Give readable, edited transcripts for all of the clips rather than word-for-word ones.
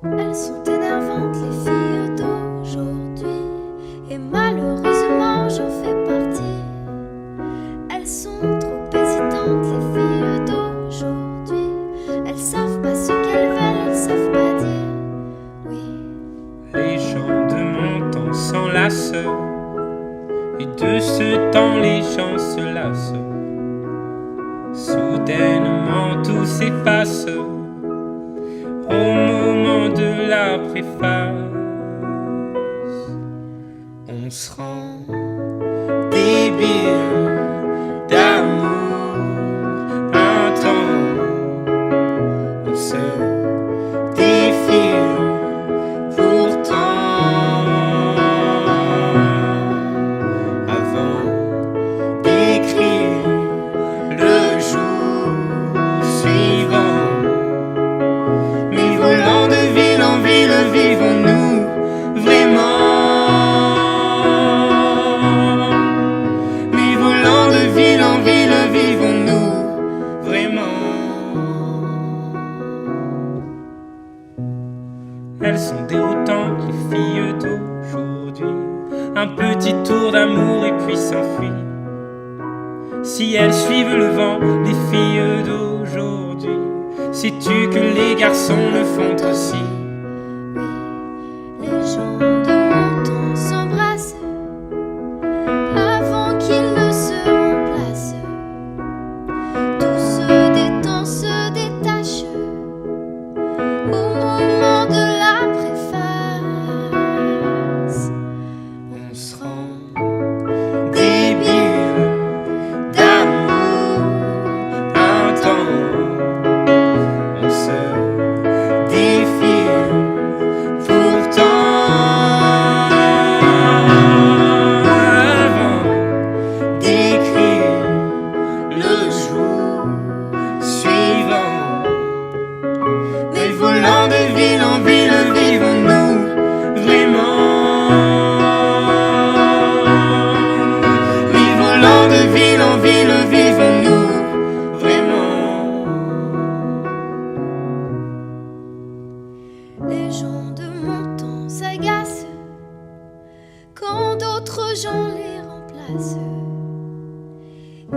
Elles sont énervantes les filles d'aujourd'hui, et malheureusement j'en fais partie. Elles sont trop hésitantes les filles d'aujourd'hui, elles savent pas ce qu'elles veulent, elles savent pas dire oui. Les gens de mon temps s'enlacent, et de ce temps les gens se lassent. Soudainement tout s'efface au moment de la préface. On se rend débile d'amour un temps. On se défile pourtant avant d'écrire le jour suivant. Mais volant de ville en ville, vivons-nous vraiment? Mais volant de ville en ville, vivons-nous vraiment? Elles sont déroutantes, les filles d'aujourd'hui. Un petit tour d'amour et puis s'enfuient. Si elles suivent le vent, les filles d'aujourd'hui, sais-tu que les garçons le font aussi? Oui, les gens de mon temps s'embrassent avant qu'ils ne se remplacent. Tout se détend, se détache au moment de la préface. On se rend débile d'amour un temps. On se défile pourtant avant d'écrire le jour suivant. Mais volant de ville en ville, vivons-nous vraiment? Mais volant de ville en ville, vivons-nous vraiment? Les gens de mon temps s'agacent quand d'autres gens les remplacent.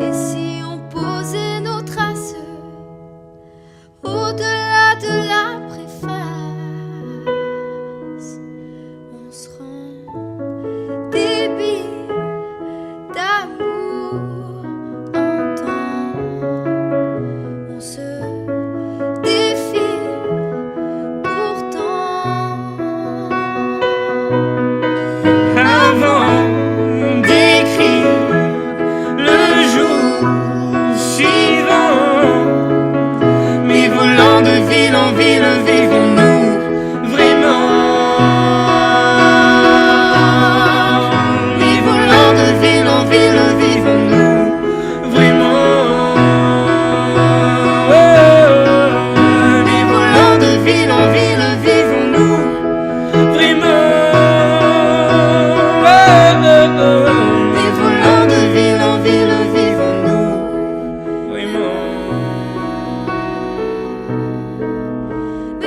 Et si on posait nos traces au-delà de la préface, on se rend débile d'amour en temps. On se défile pourtant Avant d'écrire le jour suivant. Mais volant de ville en ville, vivons-nous vraiment? Mais volant de ville en ville, vivons-nous vraiment? Mais volant de ville en ville, vivons-nous vraiment? Mais volant de ville en ville, vivons-nous vraiment?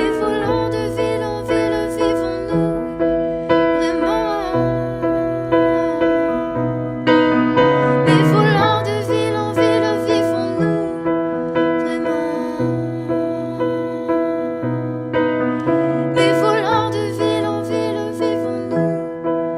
Mais volant de ville en ville, vivons-nous vraiment? Mais volant de ville en ville, vivons-nous vraiment? Mais volant de ville en ville, vivons-nous vraiment?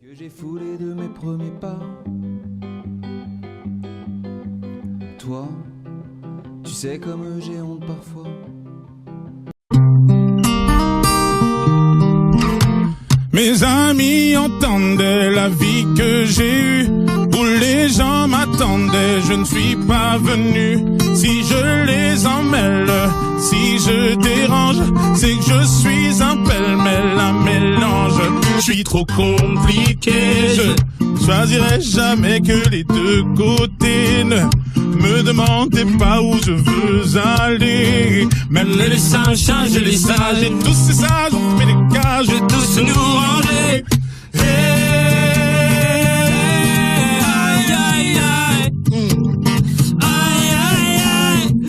Que j'ai foulé de mes premiers pas. Toi, tu sais comme j'ai honte parfois. Mes amis entendaient la vie que j'ai eue, où les gens m'attendaient, je ne suis pas venu. Si je les emmêle, si je dérange, c'est que je suis un pêle-mêle, un mélange. Je suis trop compliqué, je choisirai jamais que les deux côtés. Ne me demandez pas où je veux aller. Même les singes changent les sages, et tous ces sages ont fait des cages, et tous nous ranger.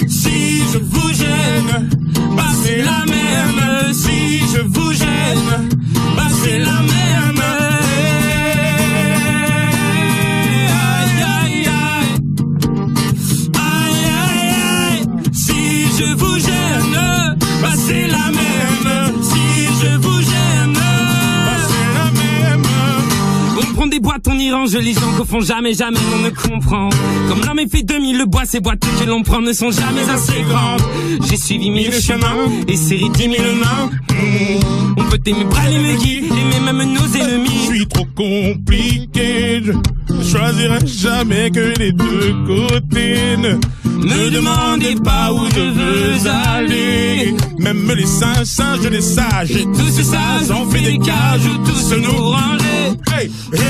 Si je vous gêne, bah c'est la même. Si je vous gêne, bah c'est la même. Si je vous gêne, bah c'est la même. Si je vous gêne, bah c'est la même. On prend des boîtes, on y range, les gens qu'au fond jamais on ne comprend. Comme l'homme est fait 2000, le bois, ces boîtes que l'on prend ne sont jamais assez grandes. J'ai suivi 1000 chemins et serré 10 000 mains. On peut aimer bras et me guider, aimer même nos ennemis. Je suis trop compliqué, je choisirai jamais que les deux côtés. Ne me demandez pas où je veux aller. Même les singes, les sages, et tous ces sages ont fait des cages où tous nous ranger. Hey, hey.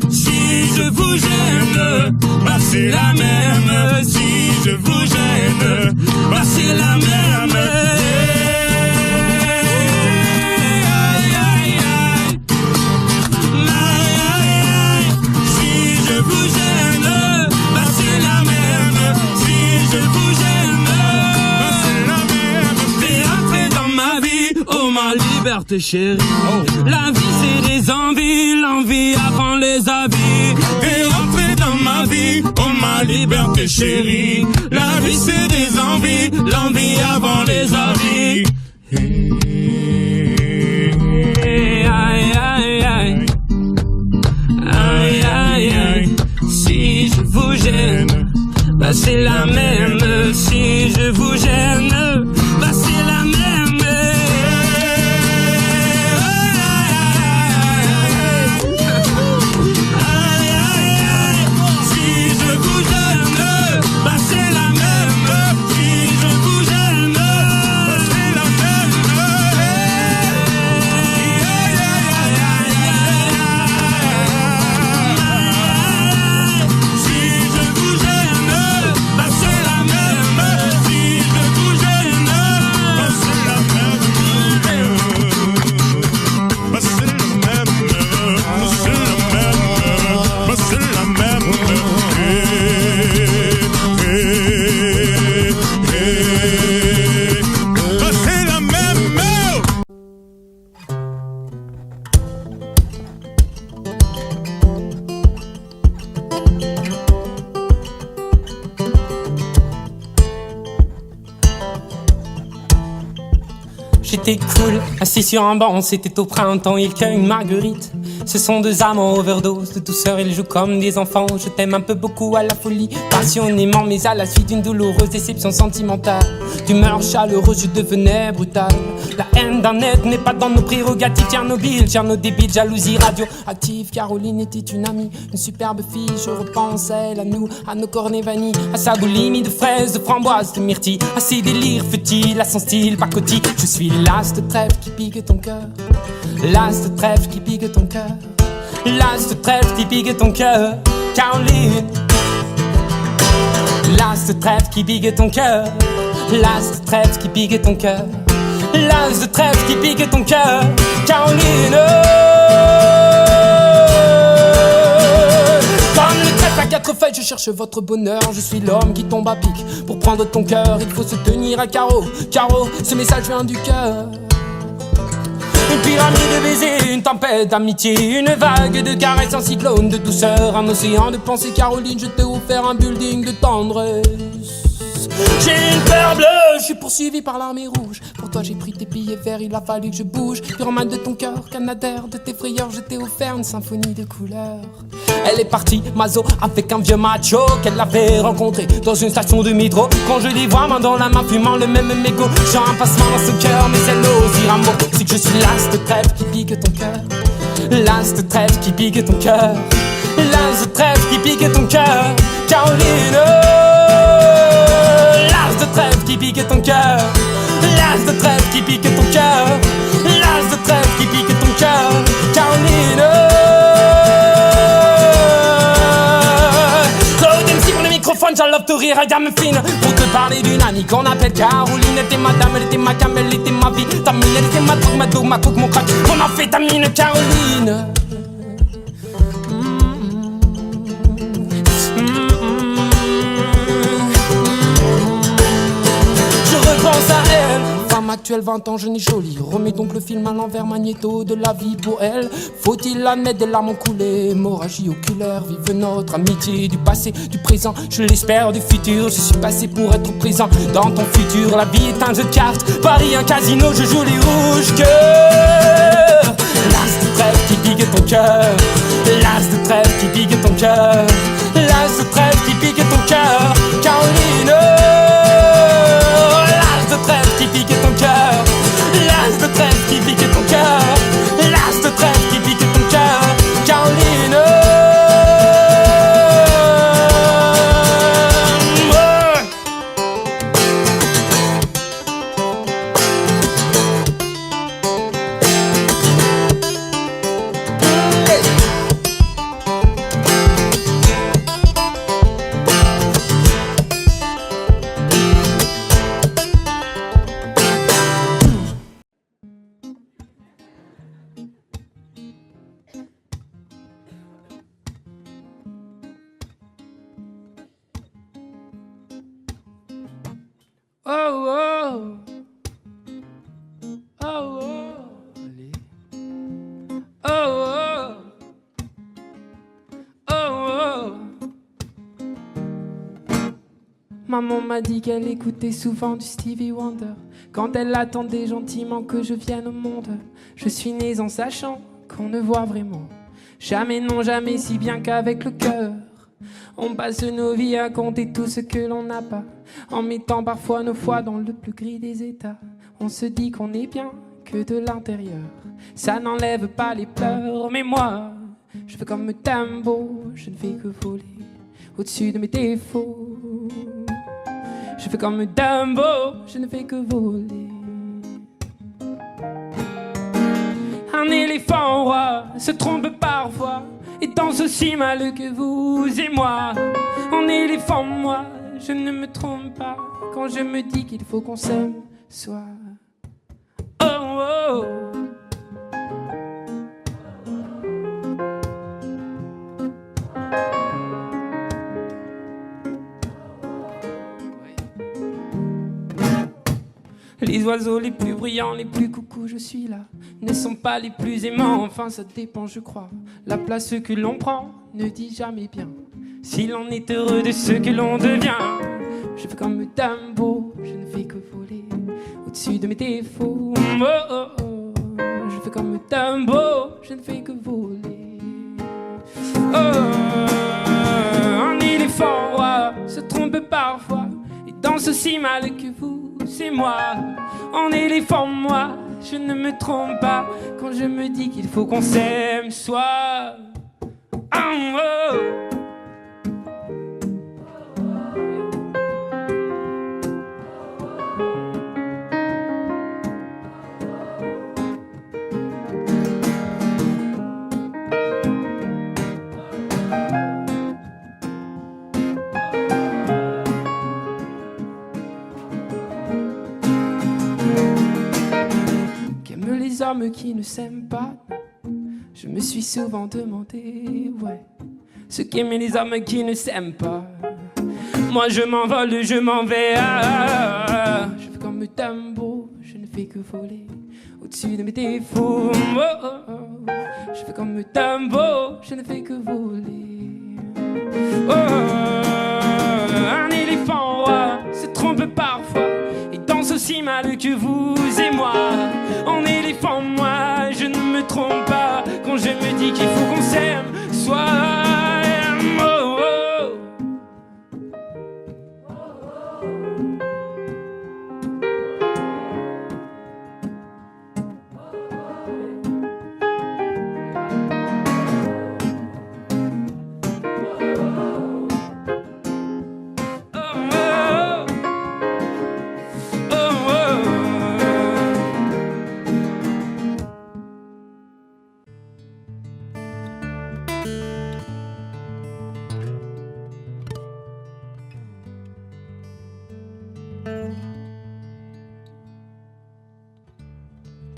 Si je vous gêne, bah c'est la même. Si je vous gêne, bah c'est la même. Si je vous gêne, bah c'est la même. Si je vous gêne, bah c'est la même. T'es entré dans ma vie, oh ma liberté chérie. La vie c'est des envies, l'envie avant les avis. T'es entré dans ma vie, oh ma liberté chérie. La vie c'est des envies, l'envie avant les avis. Aïe, aïe, aïe. Aïe, aïe, aïe. Si je vous gêne, bah c'est la même. Si je vous gêne, bah c'est la même. J'étais cool, assis sur un banc, c'était au printemps, il cueille une marguerite. Ce sont deux amants overdose de douceur, ils jouent comme des enfants. Je t'aime un peu beaucoup à la folie, passionnément, mais à la suite d'une douloureuse déception sentimentale. D'humeur chaleureuse, je devenais brutal. La haine d'un être n'est pas dans nos prérogatives. Tchernobyl, débile, jalousie radioactive. Caroline était une amie, une superbe fille. Je repense à elle, à nous, à nos cornets vanille, à sa boulimie de fraises, de framboises, de myrtilles, à ses délires futiles, à son style pacotille. Je suis l'as de trèfle qui pique ton cœur, l'as de trèfle qui pique ton cœur, l'as de trèfle qui pique ton cœur, Caroline. L'as de trèfle qui pique ton cœur, l'as de trèfle qui pique ton cœur, l'as de trèfle qui pique ton cœur, Caroline. Comme le trèfle à quatre feuilles, je cherche votre bonheur. Je suis l'homme qui tombe à pic. Pour prendre ton cœur, il faut se tenir à carreau. Carreau, ce message vient du cœur. Une pyramide de baisers, une tempête d'amitié, une vague de caresses, un cyclone de douceur, un océan de pensée. Caroline, je t'ai offert un building de tendresse. J'ai une peur bleue, je suis poursuivi par l'armée rouge. Pour toi j'ai pris tes billets verts, il a fallu que je bouge. Pyromane de ton cœur, canadair de tes frayeurs, je t'ai offert une symphonie de couleurs. Elle est partie, Mazo, avec un vieux macho qu'elle avait rencontré dans une station de métro. Quand je les vois main dans la main, fumant le même mégot, j'ai un passement dans ce cœur, mais elle n'ose dire un mot. C'est que je suis l'as de trèfle qui pique ton cœur, l'as de trèfle qui pique ton cœur, l'as de trèfle qui pique ton cœur, Caroline. L'as de trèfle qui pique ton cœur, l'as de trèfle qui pique ton cœur, l'as de trèfle qui pique ton cœur, Caroline. Claude MC pour le microphone, j'en love to rire à gamme fine. Pour te parler d'une amie qu'on appelle Caroline. Elle était ma dame, elle était ma cam, elle était ma vie. Ta mine, elle était ma drogue, ma dose, ma coke, mon crack. Mon amphétamine, Caroline. Je repense à elle. Femme actuelle, 20 ans, jeune et jolie. Remets donc le film à l'envers, magnéto de la vie pour elle. Faut-il admettre des larmes ont coulé, hémorragie oculaire. Vive notre amitié du passé, du présent, je l'espère du futur. Je suis passé pour être présent dans ton futur. La vie est un jeu de cartes, Paris un casino, je joue les rouges cœurs. L'as de trèfle qui pique ton cœur, l'as de trèfle qui pique ton cœur, l'as de trèfle qui pique ton cœur, Caroline. L'as de trèfle qui pique ton cœur, l'as de trèfle qui pique ton cœur, l'as de trèfle qui pique ton cœur, Caroline. Oh oh, oh oh, allez. Oh oh, oh oh. Maman m'a dit qu'elle écoutait souvent du Stevie Wonder quand elle attendait gentiment que je vienne au monde. Je suis née en sachant qu'on ne voit vraiment jamais, non jamais, si bien qu'avec le cœur. On passe nos vies à compter tout ce que l'on n'a pas, en mettant parfois nos foi dans le plus gris des états. On se dit qu'on est bien que de l'intérieur, ça n'enlève pas les pleurs. Mais moi, je fais comme Dumbo, je ne fais que voler au-dessus de mes défauts. Je fais comme Dumbo, je ne fais que voler. Un éléphant roi se trompe parfois et danse aussi mal que vous et moi. En éléphant, moi, je ne me trompe pas quand je me dis qu'il faut qu'on s'aime, soit. Oh oh. Les oiseaux les plus brillants, les plus coucous, je suis là, ne sont pas les plus aimants, enfin ça dépend je crois. La place que l'on prend ne dit jamais bien si l'on est heureux de ce que l'on devient. Je fais comme Dumbo, je ne fais que voler au-dessus de mes défauts. Oh, oh, oh. Je fais comme Dumbo, je ne fais que voler. Oh, un éléphant roi se trompe parfois et danse aussi mal que vous. C'est moi, en éléphant, moi, je ne me trompe pas quand je me dis qu'il faut qu'on s'aime, soit. Oh, oh. Les hommes qui ne s'aiment pas, je me suis souvent demandé, ouais, ce qu'aimaient les hommes qui ne s'aiment pas. Moi je m'envole, je m'en vais, je fais comme Dumbo, je ne fais que voler au-dessus de mes défauts. Oh, oh, oh. Je fais comme Dumbo, je ne fais que voler. Oh, un éléphant roi se trompe parfois et danse aussi mal que vous et moi. En éléphant, moi, je ne me trompe pas quand je me dis qu'il faut qu'on s'aime, soit. Oh, oh. Oh, oh.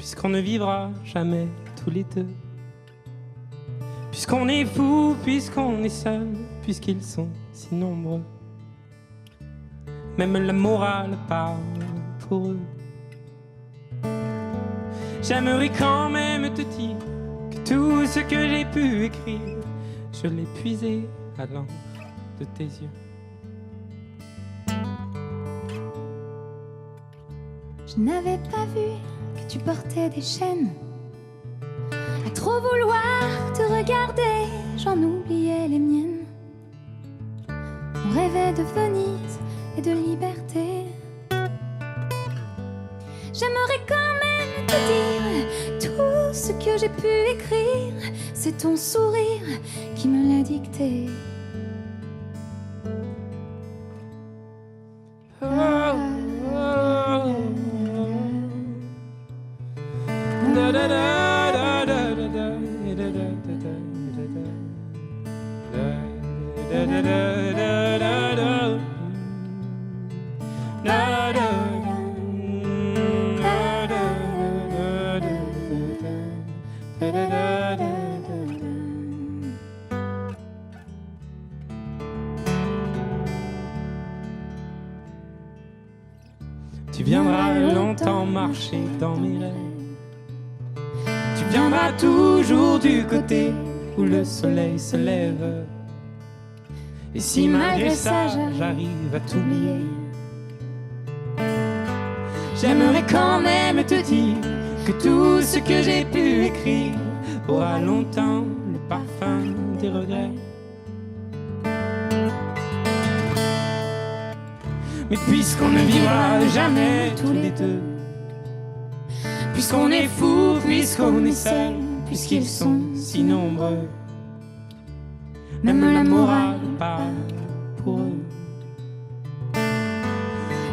puisqu'on ne vivra jamais tous les deux. Puisqu'on est fou, puisqu'on est seul, puisqu'ils sont si nombreux. Même la morale parle pour eux. J'aimerais quand même te dire que tout ce que j'ai pu écrire, je l'ai puisé à l'encre de tes yeux. Je n'avais pas vu que tu portais des chaînes. À trop vouloir te regarder, j'en oubliais les miennes. On rêvait de Venise et de liberté. J'aimerais quand même te dire tout ce que j'ai pu écrire. C'est ton sourire qui me l'a dicté. Tu viendras longtemps marcher dans mes rêves. Tu viendras toujours du côté où le soleil se lève. Et si malgré ça j'arrive à t'oublier, j'aimerais quand même te dire que tout ce que j'ai pu écrire aura longtemps le parfum des regrets. Mais puisqu'on ne vivra jamais tous les deux, puisqu'on est fou, puisqu'on est seul, puisqu'ils sont si nombreux, même la morale parle pour eux.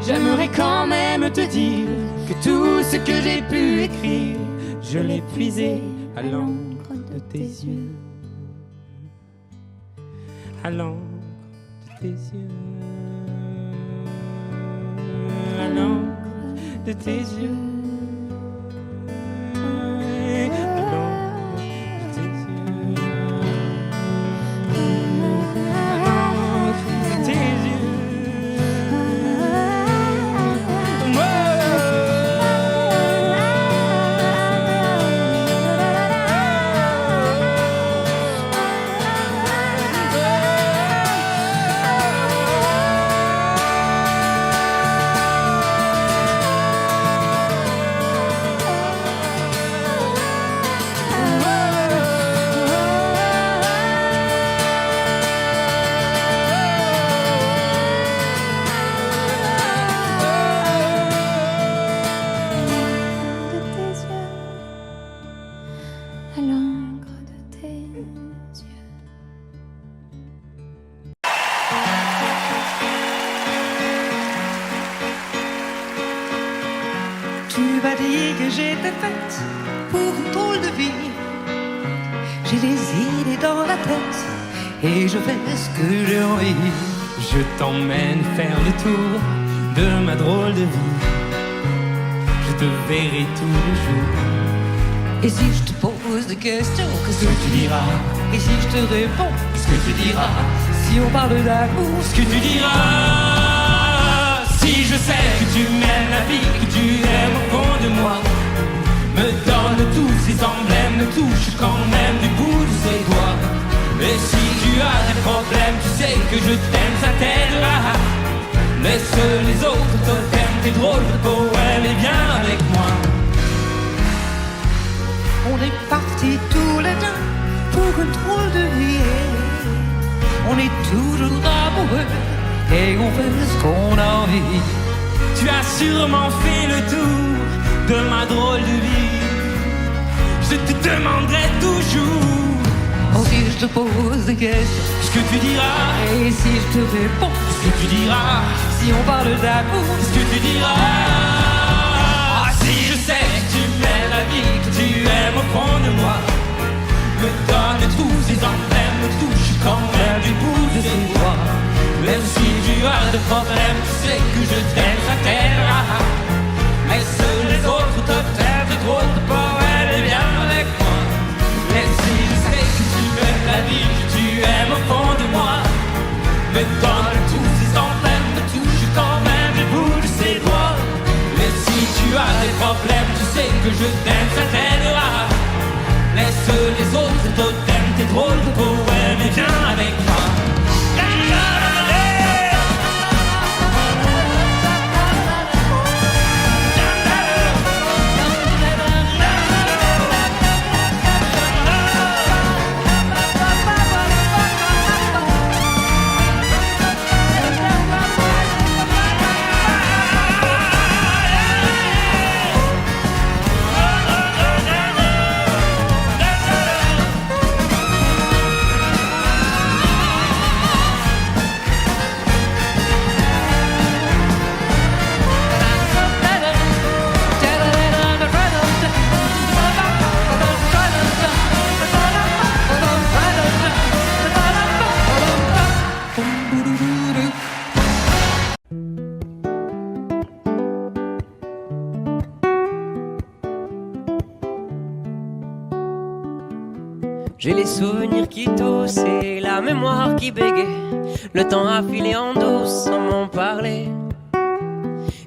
J'aimerais quand même te dire que tout ce que j'ai pu écrire, je l'ai puisé à l'encre de tes yeux, à l'encre de tes yeux, à l'encre de tes yeux. J'étais faite pour une drôle de vie. J'ai des idées dans la tête et je fais ce que j'ai envie. Je t'emmène faire le tour de ma drôle de vie. Je te verrai tous les jours. Et si je te pose des questions, qu'est-ce que tu diras? Et si je te réponds, qu'est-ce que tu diras? Si on parle d'amour, ce que tu diras? Si je sais que tu m'aimes la vie, que tu aimes au fond de moi, me donne tous ces emblèmes, me touche quand même du bout de ses doigts. Et si tu as des problèmes, tu sais que je t'aime, ça t'aidera. Laisse les autres te t'aiment, tes drôles de poèmes, et viens avec moi. On est partis tous les deux pour une drôle de vie. On est toujours amoureux et on fait ce qu'on a envie. Tu as sûrement fait le tour de ma drôle de vie. Je te demanderai toujours. Oh, si je te pose des questions, ce que tu diras? Et si je te réponds, ce que tu diras? Si on parle d'amour, ce que tu diras? Ah, si je sais que tu m'aimes la vie, que tu aimes au fond de moi, me donne tous ces emblèmes, me touche quand même du bout de ses doigts. Même si tu as des problèmes, tu sais que je t'aime, ça t'aidera. Laisse les autres te faire des drôles de J'ai les souvenirs qui toussent et la mémoire qui bégaye. Le temps a filé en douce sans m'en parler.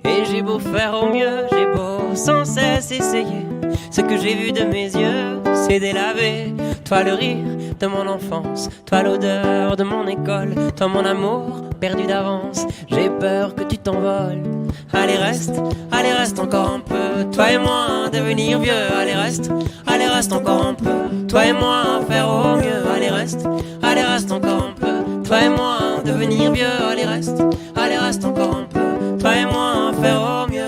Et j'ai beau faire au mieux, j'ai beau sans cesse essayer. Ce que j'ai vu de mes yeux, c'est délavé. Toi le rire de mon enfance, toi l'odeur de mon école, toi mon amour perdu d'avance. J'ai peur que tu t'envoles. Allez reste encore un peu. Toi et moi devenir vieux. Allez reste encore un peu. Toi et moi faire au mieux. Allez reste encore un peu. Toi et moi devenir vieux. Allez reste encore un peu. Toi et moi faire au mieux.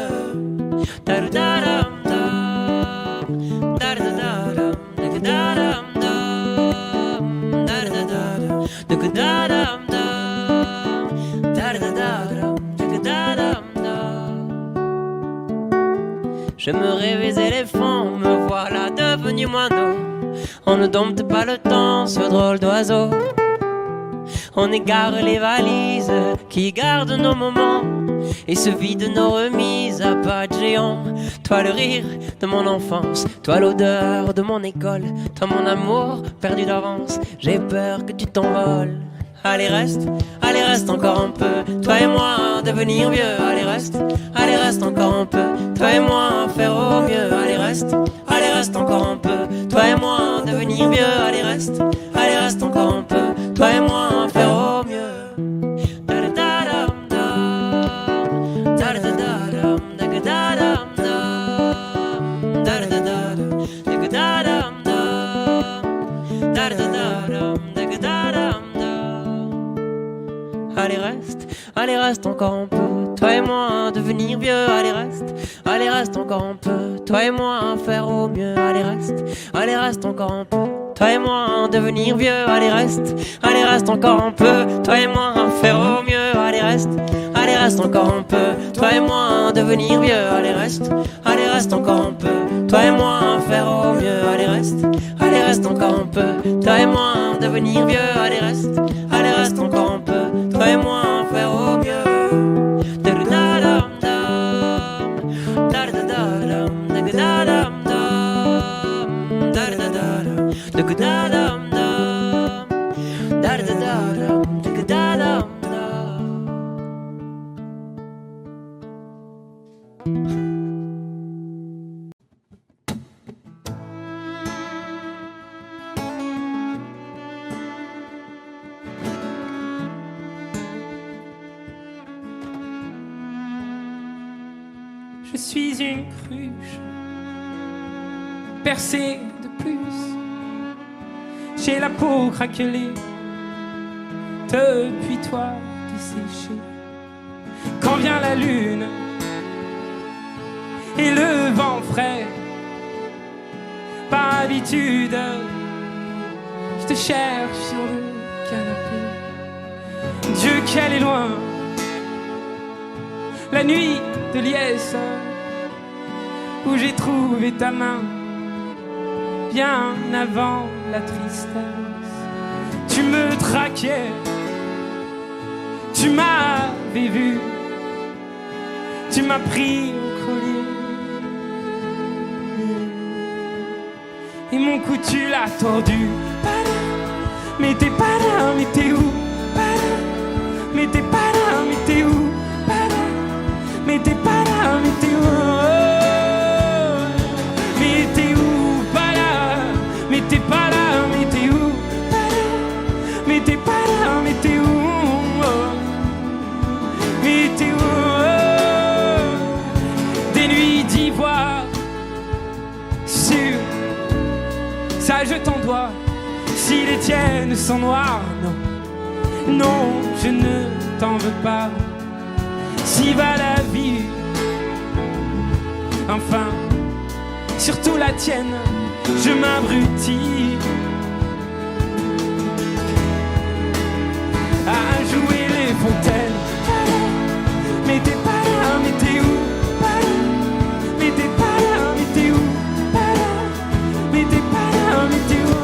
Je me rêvais éléphant, me voilà devenu moineau. On ne dompte pas le temps, ce drôle d'oiseau. On égare les valises qui gardent nos moments et se vident nos remises à pas de géant. Toi le rire de mon enfance, toi l'odeur de mon école, toi mon amour perdu d'avance. J'ai peur que tu t'envoles. Allez reste encore un peu. Toi et moi devenir vieux. Allez reste encore un peu. Toi et moi faire au mieux. Allez reste encore un peu. Toi et moi devenir vieux. Allez reste encore un peu. Toi et moi faire au mieux. Allez reste encore un peu. Toi et moi devenir vieux. Allez reste encore un peu. Toi et moi faire au mieux. Allez reste encore un peu. Toi et moi devenir vieux. Allez reste encore un peu. Toi et moi faire au mieux. Allez reste encore un peu. Toi et moi devenir vieux. Allez reste encore un peu. Toi et moi faire au mieux. Allez reste encore un peu. Toi et moi devenir vieux. Allez reste encore un peu. Toi et moi faire au mieux. Je suis une cruche percée de plus. J'ai la peau craquelée depuis toi desséchée. Quand vient la lune et le vent frais, par habitude, je te cherche sur le canapé. Dieu qu'elle est loin, la nuit de liesse, où j'ai trouvé ta main bien avant la tristesse. Tu me traquais, tu m'avais vu, tu m'as pris au collier et mon cou tu l'as tordu. Mais t'es pas là, mais t'es où? Mais t'es pas là, mais t'es où? Mais t'es pas là, mais t'es où? Mais t'es où? Pas là. Mais t'es pas là, mais t'es où? Mais t'es pas là, mais t'es où? Mais t'es où? Des nuits d'ivoire sur ça je t'en dois. Si les tiennes sont noires, non, non, je ne t'en veux pas. Si va la vie, enfin, surtout la tienne, je m'abrutis à jouer les fontaines. Mais t'es pas là, mais t'es où? Mais t'es pas là, mais t'es où? Mais t'es pas là, mais t'es où?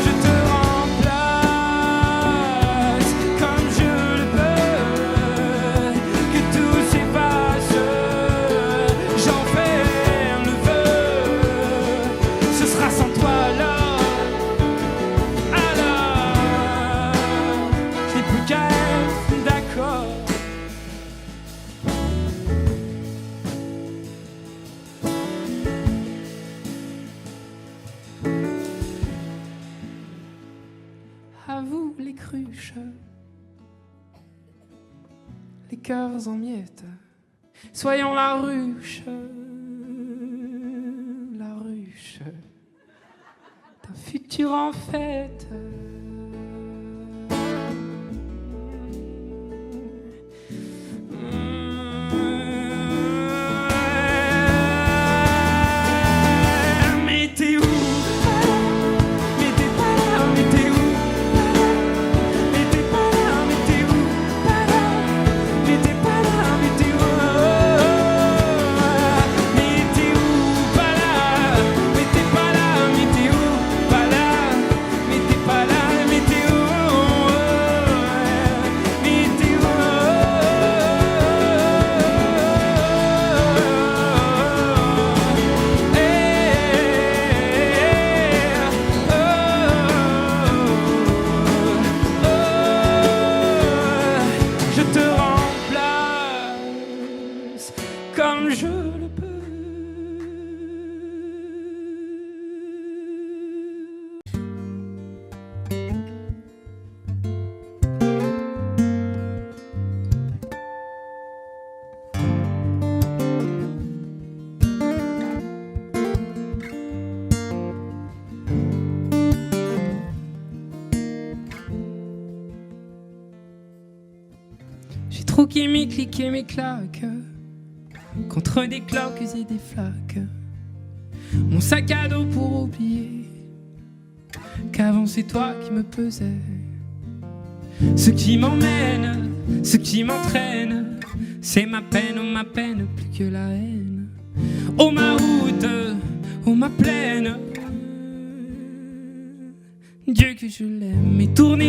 Je te à vous les cruches, les cœurs en miettes. Soyons la ruche d'un futur en fête. Comme je le peux. J'ai troqué mes clics et mes claques contre des cloques et des flaques. Mon sac à dos pour oublier qu'avant c'est toi qui me pesais. Ce qui m'emmène, ce qui m'entraîne, c'est ma peine, oh ma peine, plus que la haine. Oh ma route, oh ma plaine, Dieu que je l'aime. Et tourne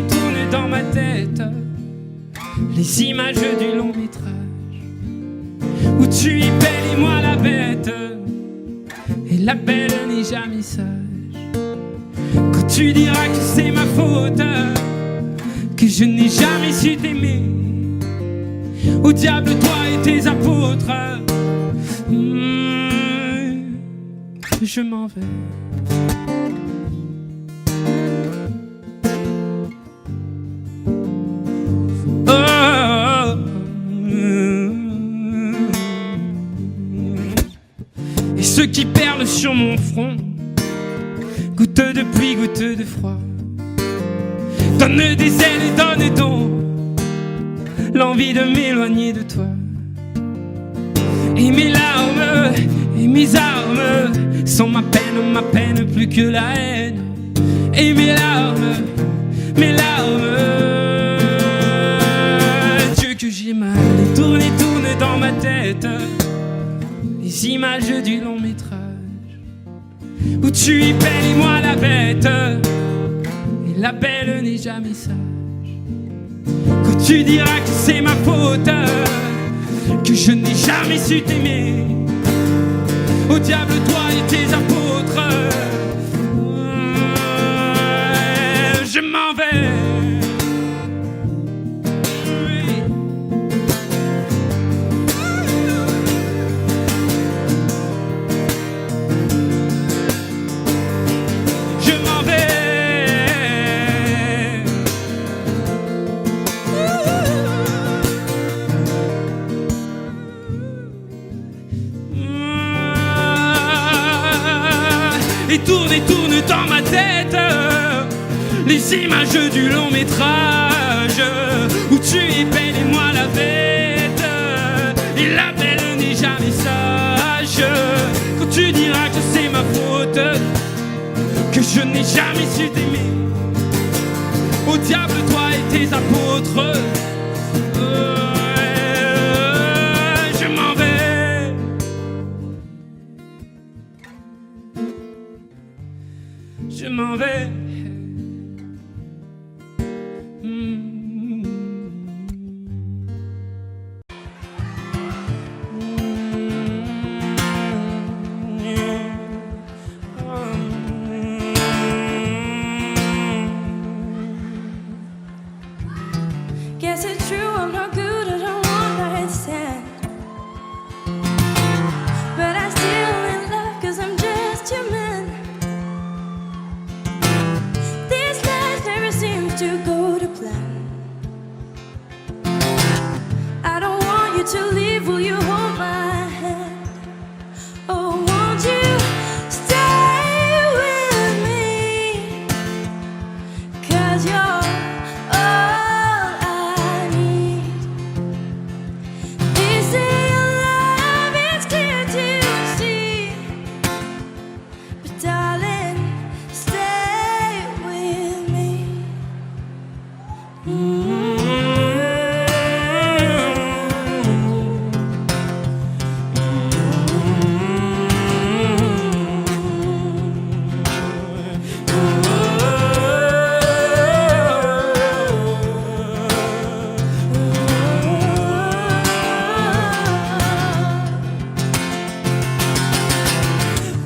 dans ma tête les images du long métrage où tu es belle et moi la bête, et la belle n'est jamais sage. Quand tu diras que c'est ma faute, que je n'ai jamais su t'aimer, au diable toi et tes apôtres, je m'en vais. Et ceux qui perlent sur mon front, goutte de pluie, goutte de froid, donne des ailes et donne donc l'envie de m'éloigner de toi. Et mes larmes et mes armes sont ma peine plus que la haine. Et mes larmes, Dieu que j'ai mal. Et tourne dans ma tête les images du long métrage où tu es belle et moi la bête, et la belle n'est jamais sage. Quand tu diras que c'est ma faute, que je n'ai jamais su t'aimer, au diable toi et tes apôtres, je m'en vais. Et tourne dans ma tête les images du long métrage où tu es belle et moi la bête, et la belle n'est jamais sage. Quand tu diras que c'est ma faute, que je n'ai jamais su t'aimer, au diable toi et tes apôtres, je m'en vais. Je m'en vais. Guess it's true, I'm not good at a one-night stand, but I still in love 'cause I'm just human. to leave, will you hold my hand? Oh, won't you stay with me? 'Cause you're all I need. They say your love is clear to see, but darling, stay with me.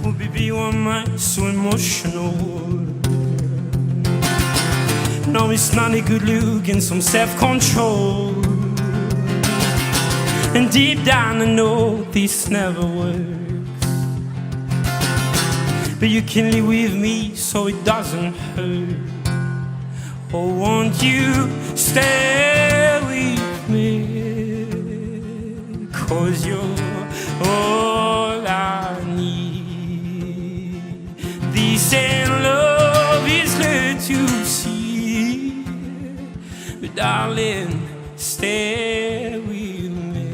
Oh baby, you are mine, so emotional. No, it's not a good look and some self-control. And deep down I know this never works, but you can live with me so it doesn't hurt. Oh, won't you stay with me? 'Cause you're all I need. This ain't love, it's hard to see, but darling, stay with me.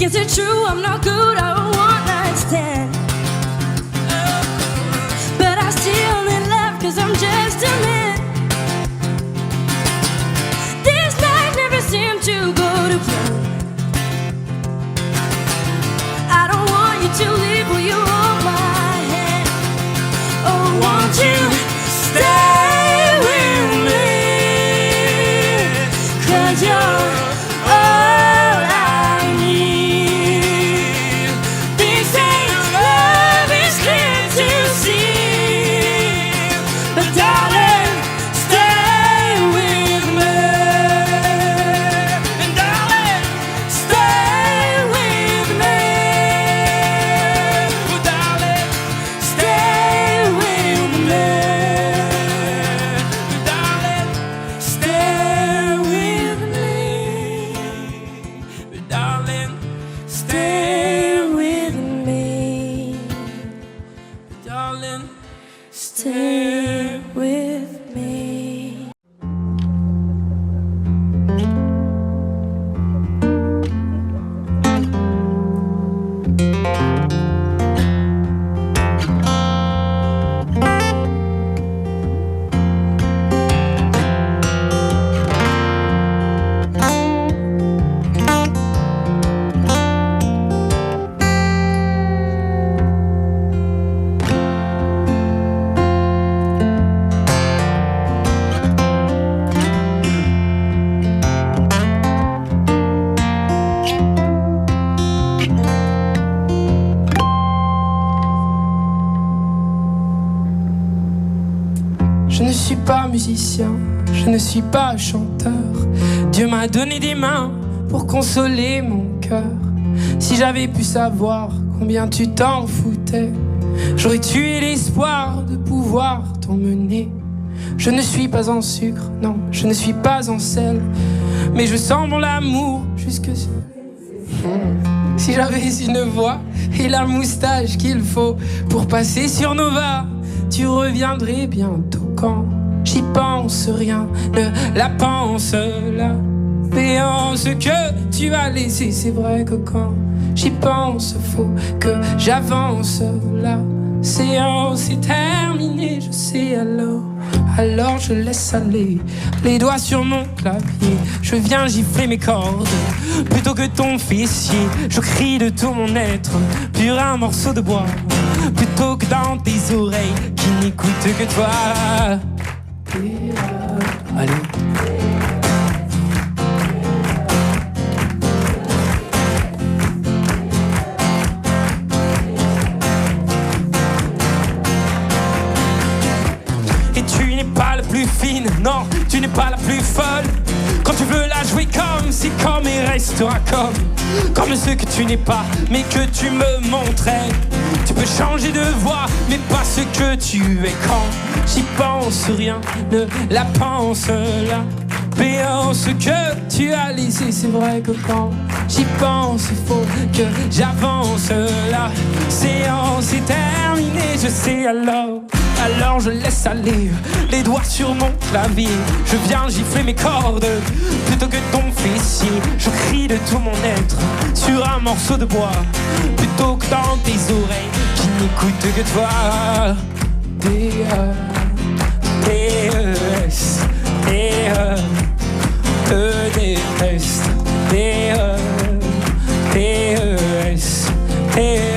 Is it true I'm not good at a one-night stand? But I still need love 'cause I'm just a man. This night never seemed to go to plan. I don't want you to leave, will you hold my hand? Oh, won't you stay with me? 'Cause you're all I need. This ain't love, it's clear to see, but darling, stay with me. And darling, stay with me. Oh, darling, stay with me. Oh, darling, stay with me. Oh, darling, stay with me. Darling, stay with me. Je ne suis pas musicien, je ne suis pas chanteur. Dieu m'a donné des mains pour consoler mon cœur. Si j'avais pu savoir combien tu t'en foutais, j'aurais tué l'espoir de pouvoir t'emmener. Je ne suis pas en sucre, non, je ne suis pas en sel, mais je sens mon amour jusque sur... Si j'avais une voix et la moustache qu'il faut pour passer sur Nova, tu reviendrais bientôt. Quand j'y pense, rien ne la pense. La béance que tu as laissée, c'est vrai que quand j'y pense, faut que j'avance. La séance est terminée, je sais alors je laisse aller les doigts sur mon clavier. Je viens gifler mes cordes plutôt que ton fessier. Je crie de tout mon être, pur un morceau de bois, plutôt que dans tes oreilles qui n'écoutent que toi. Allez. tu n'es pas la plus folle. Quand tu veux la jouer comme, c'est comme et restera comme ce que tu n'es pas, mais que tu me montrais. Tu peux changer de voix, mais pas ce que tu es. Quand j'y pense, rien ne la pense. La béance que tu as laissée, c'est vrai que quand j'y pense, il faut que j'avance. La séance est terminée, je sais alors je laisse aller les doigts sur mon clavier. Je viens gifler mes cordes plutôt que ton fessier. Je crie de tout mon être sur un morceau de bois plutôt que dans tes oreilles qui n'écoutent que toi. D-E-S, D-E, E-D-S, D-E, D-E-S, D-E.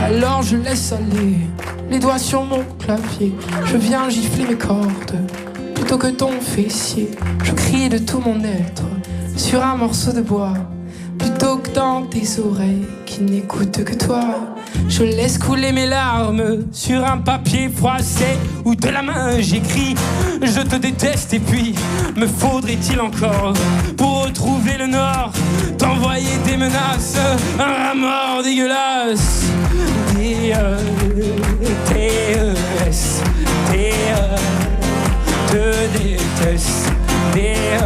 Alors je laisse aller les doigts sur mon clavier. Je viens gifler mes cordes plutôt que ton fessier. Je crie de tout mon être sur un morceau de bois plutôt que dans tes oreilles qui n'écoutent que toi. Je laisse couler mes larmes sur un papier froissé où de la main j'écris je te déteste. Et puis me faudrait-il encore pour retrouver le nord t'envoyer des menaces, un rat mort dégueulasse. D-E-T-E-S, D-E, te déteste. D-E,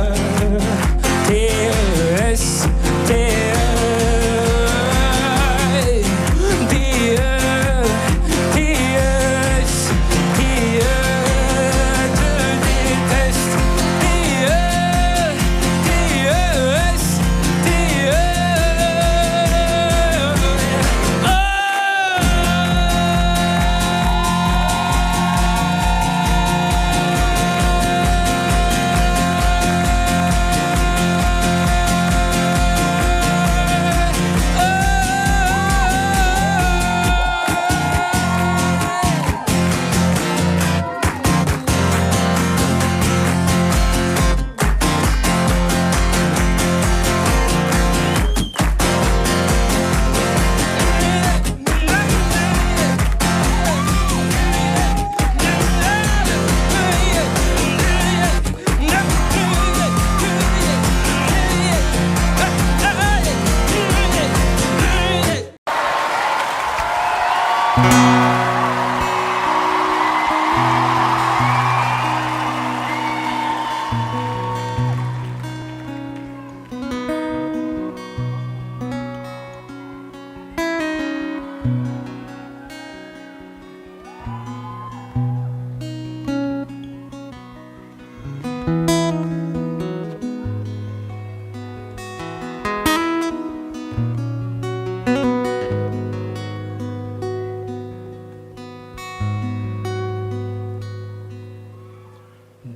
T-E-S, D-E, D-E, T-E-S, D-E, te déteste. D-E, T-E-S, D-E.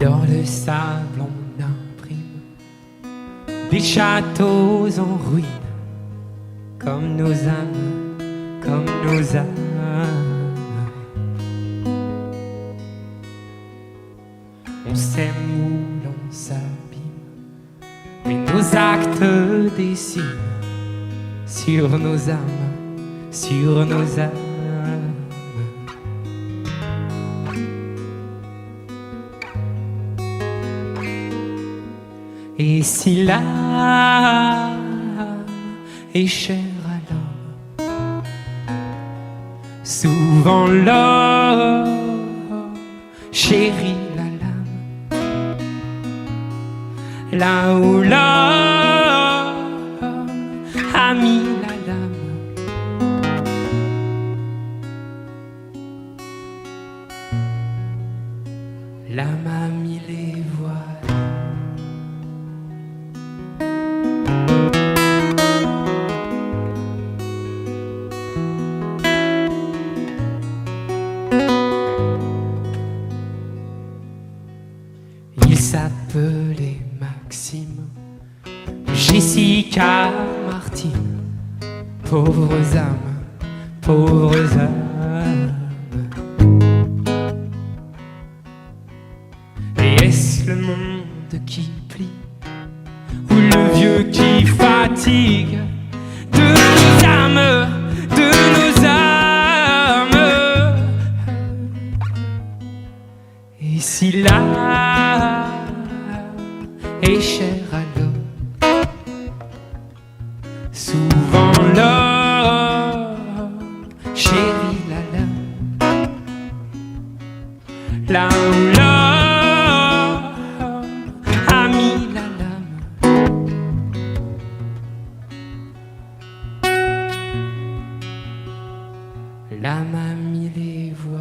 Dans le sable on imprime des châteaux en ruine, comme nos âmes, comme nos âmes. On s'aime ou l'on s'abîme, mais nos actes dessinent sur nos âmes, sur nos âmes. Et si l'âme est chère à l'homme, souvent l'homme chérit la lame. Là où l'homme a mis la lame, l'âme a mis les voiles. s'appelait Maxime, Jessica, Martine, pauvres âmes, pauvres âmes. Et est-ce le monde qui plie ou le vieux qui fatigue de nos âmes, de nos âmes? Et si l'âme est chère à l'homme, souvent l'homme chérit la lame, là où l'homme a mis la lame. L'âme a mis les voiles.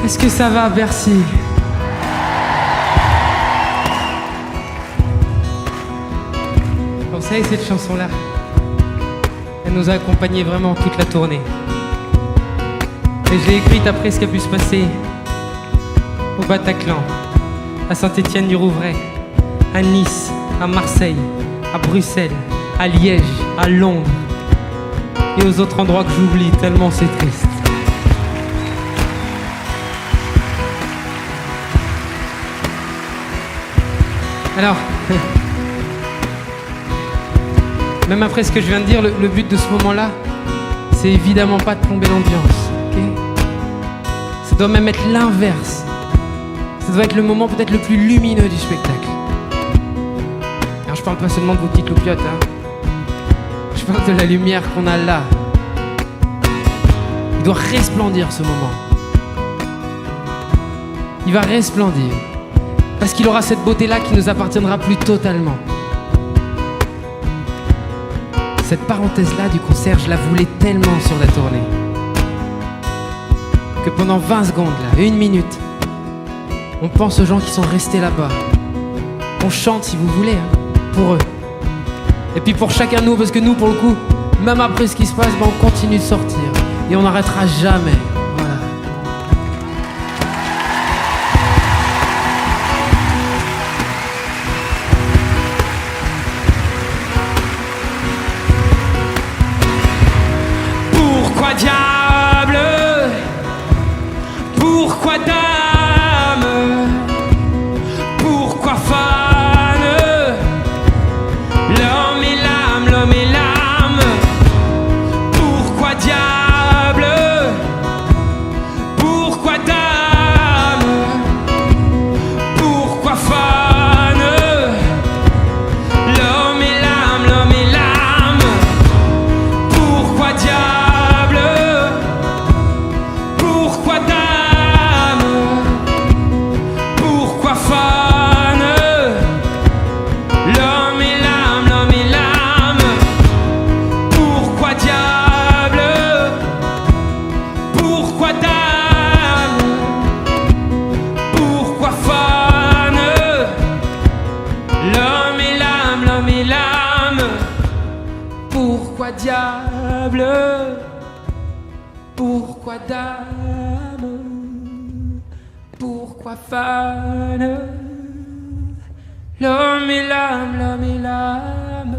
Est-ce que ça va, Bercy? Vous savez, cette chanson-là, elle nous a accompagnés vraiment toute la tournée. Et je l'ai écrite après ce qui a pu se passer au Bataclan, à Saint-Étienne-du-Rouvray, à Nice, à Marseille, à Bruxelles, à Liège, à Londres et aux autres endroits que j'oublie tellement c'est triste. Alors, même après ce que je viens de dire, le but de ce moment-là, c'est évidemment pas de plomber l'ambiance, ok? Ça doit même être l'inverse. Ça doit être le moment peut-être le plus lumineux du spectacle. Alors je parle pas seulement de vos petites loupiottes, hein. Je parle de la lumière qu'on a là. Il doit resplendir ce moment. Il va resplendir. Parce qu'il aura cette beauté-là qui nous appartiendra plus totalement. Cette parenthèse-là du concert, je la voulais tellement sur la tournée que pendant 20 secondes, là, 1 minute, on pense aux gens qui sont restés là-bas. On chante, si vous voulez, hein, pour eux. Et puis pour chacun de nous, parce que nous, pour le coup, même après ce qui se passe, ben, on continue de sortir. Et on n'arrêtera jamais. Voilà. Pourquoi diable? Pourquoi dame? Pourquoi fan? L'homme et l'âme, l'homme et l'âme. Pourquoi diable? Pourquoi diable? Pourquoi dame? Pourquoi fan? L'homme et l'âme, l'homme et l'âme.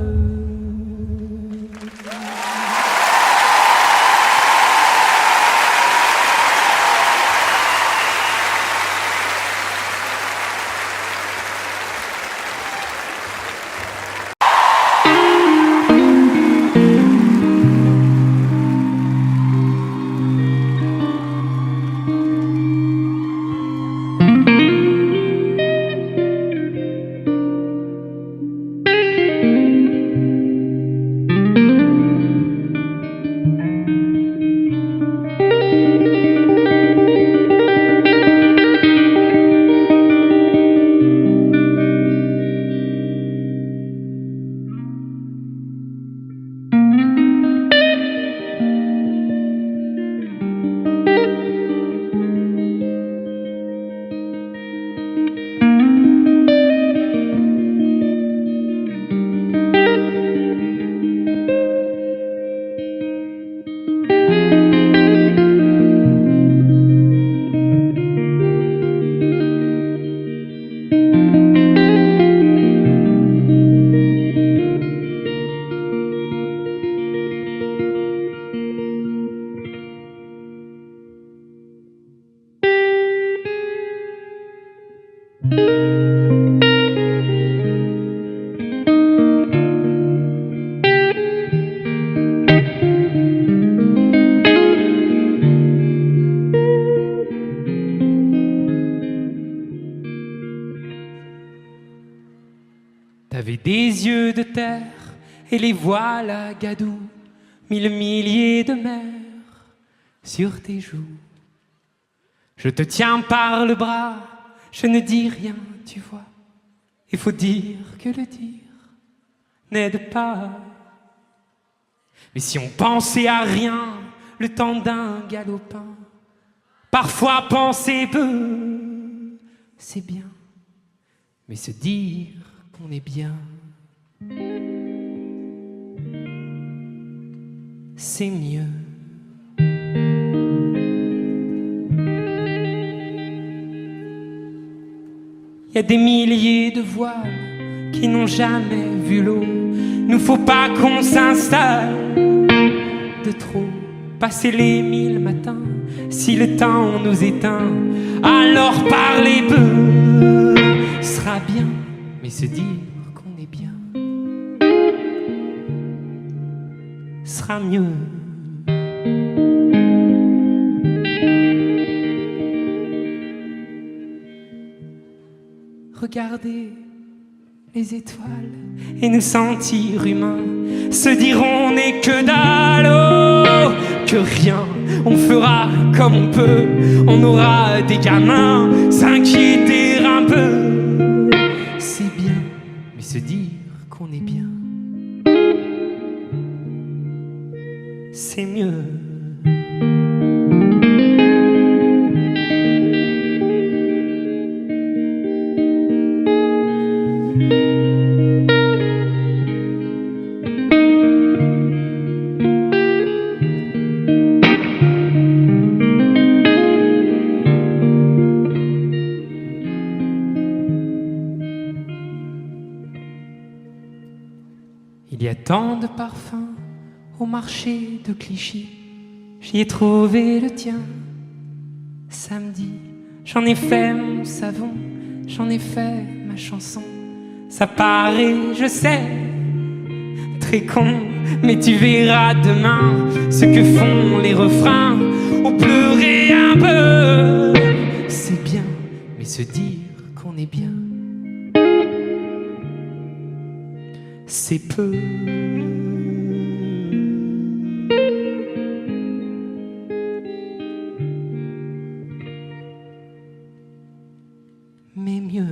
T'avais des yeux de terre et les voilà gadou, 1000 milliers de mers sur tes joues. Je te tiens par le bras, je ne dis rien, tu vois. Il faut dire que le dire n'aide pas. Mais si on pensait à rien, le temps d'un galopin, parfois penser peu, c'est bien. Mais se dire qu'on est bien, c'est mieux. Il y a des milliers de voiles qui n'ont jamais vu l'eau. Nous faut pas qu'on s'installe de trop. Passer les 1000 matins, si le temps nous éteint, alors parler peu sera bien. Mais se dire qu'on est bien sera mieux. Regarder les étoiles et nous sentir humains, se dire on n'est que dalle, oh, que rien, on fera comme on peut, on aura des gamins, s'inquiéter un peu, c'est bien, mais se dire qu'on est bien, c'est mieux. Il y a tant de parfums au marché de Clichy, j'y ai trouvé le tien. Samedi, j'en ai fait mon savon, j'en ai fait ma chanson. Ça paraît, je sais, très con, mais tu verras demain ce que font les refrains. On pleurait un peu, c'est bien, mais se dire qu'on est bien, c'est peu. Mais mieux.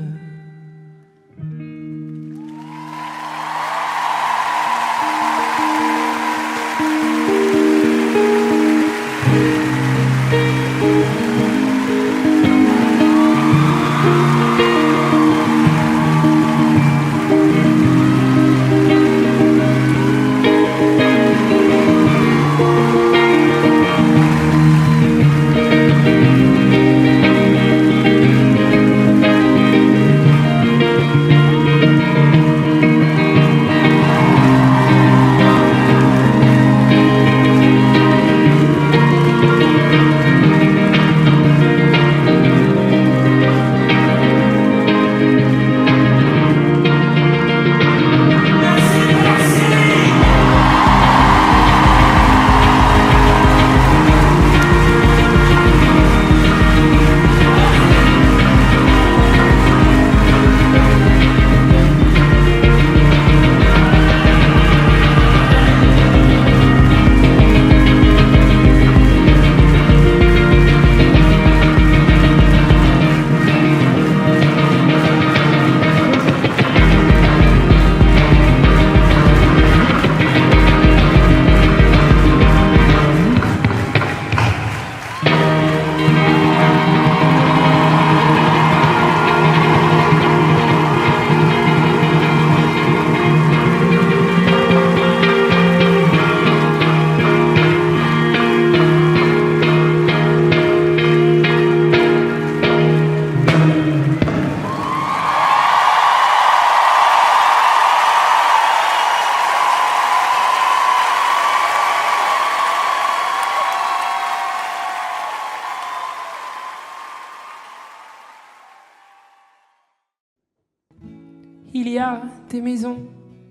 a des maisons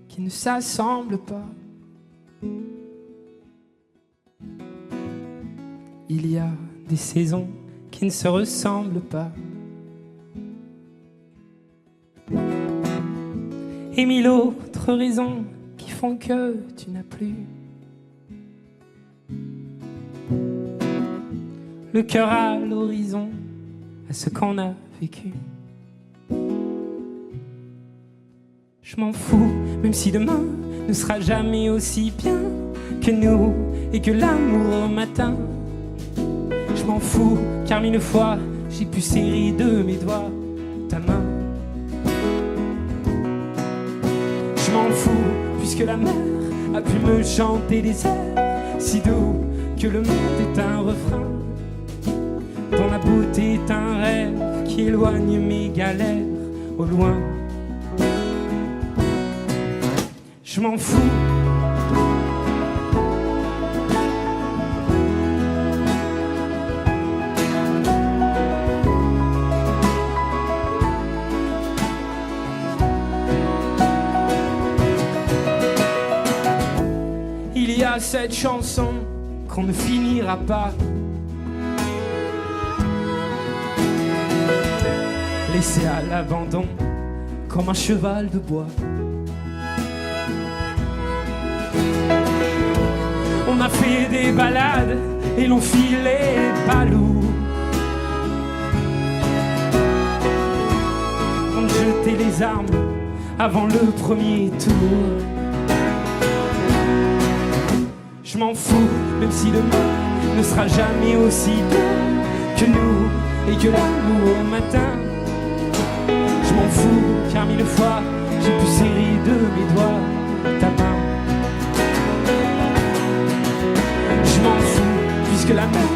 qui ne s'assemblent pas. Il y a des saisons qui ne se ressemblent pas. Et mille autres raisons qui font que tu n'as plus le cœur à l'horizon, à ce qu'on a vécu. Je m'en fous, même si demain ne sera jamais aussi bien que nous et que l'amour au matin. Je m'en fous, car mille fois j'ai pu serrer de mes doigts ta main. Je m'en fous, puisque la mer a pu me chanter des airs si doux que le monde est un refrain, dont la beauté est un rêve qui éloigne mes galères au loin. Je m'en fous. Il y a cette chanson qu'on ne finira pas, laissée à l'abandon comme un cheval de bois. On a fait des balades et l'on filait balou. On jetait les armes avant le premier tour. Je m'en fous, même si demain ne sera jamais aussi bien que nous et que l'amour au matin. Je m'en fous, car mille fois j'ai pu serrer de mes doigts ta main. Je m'en fous, puisque la mer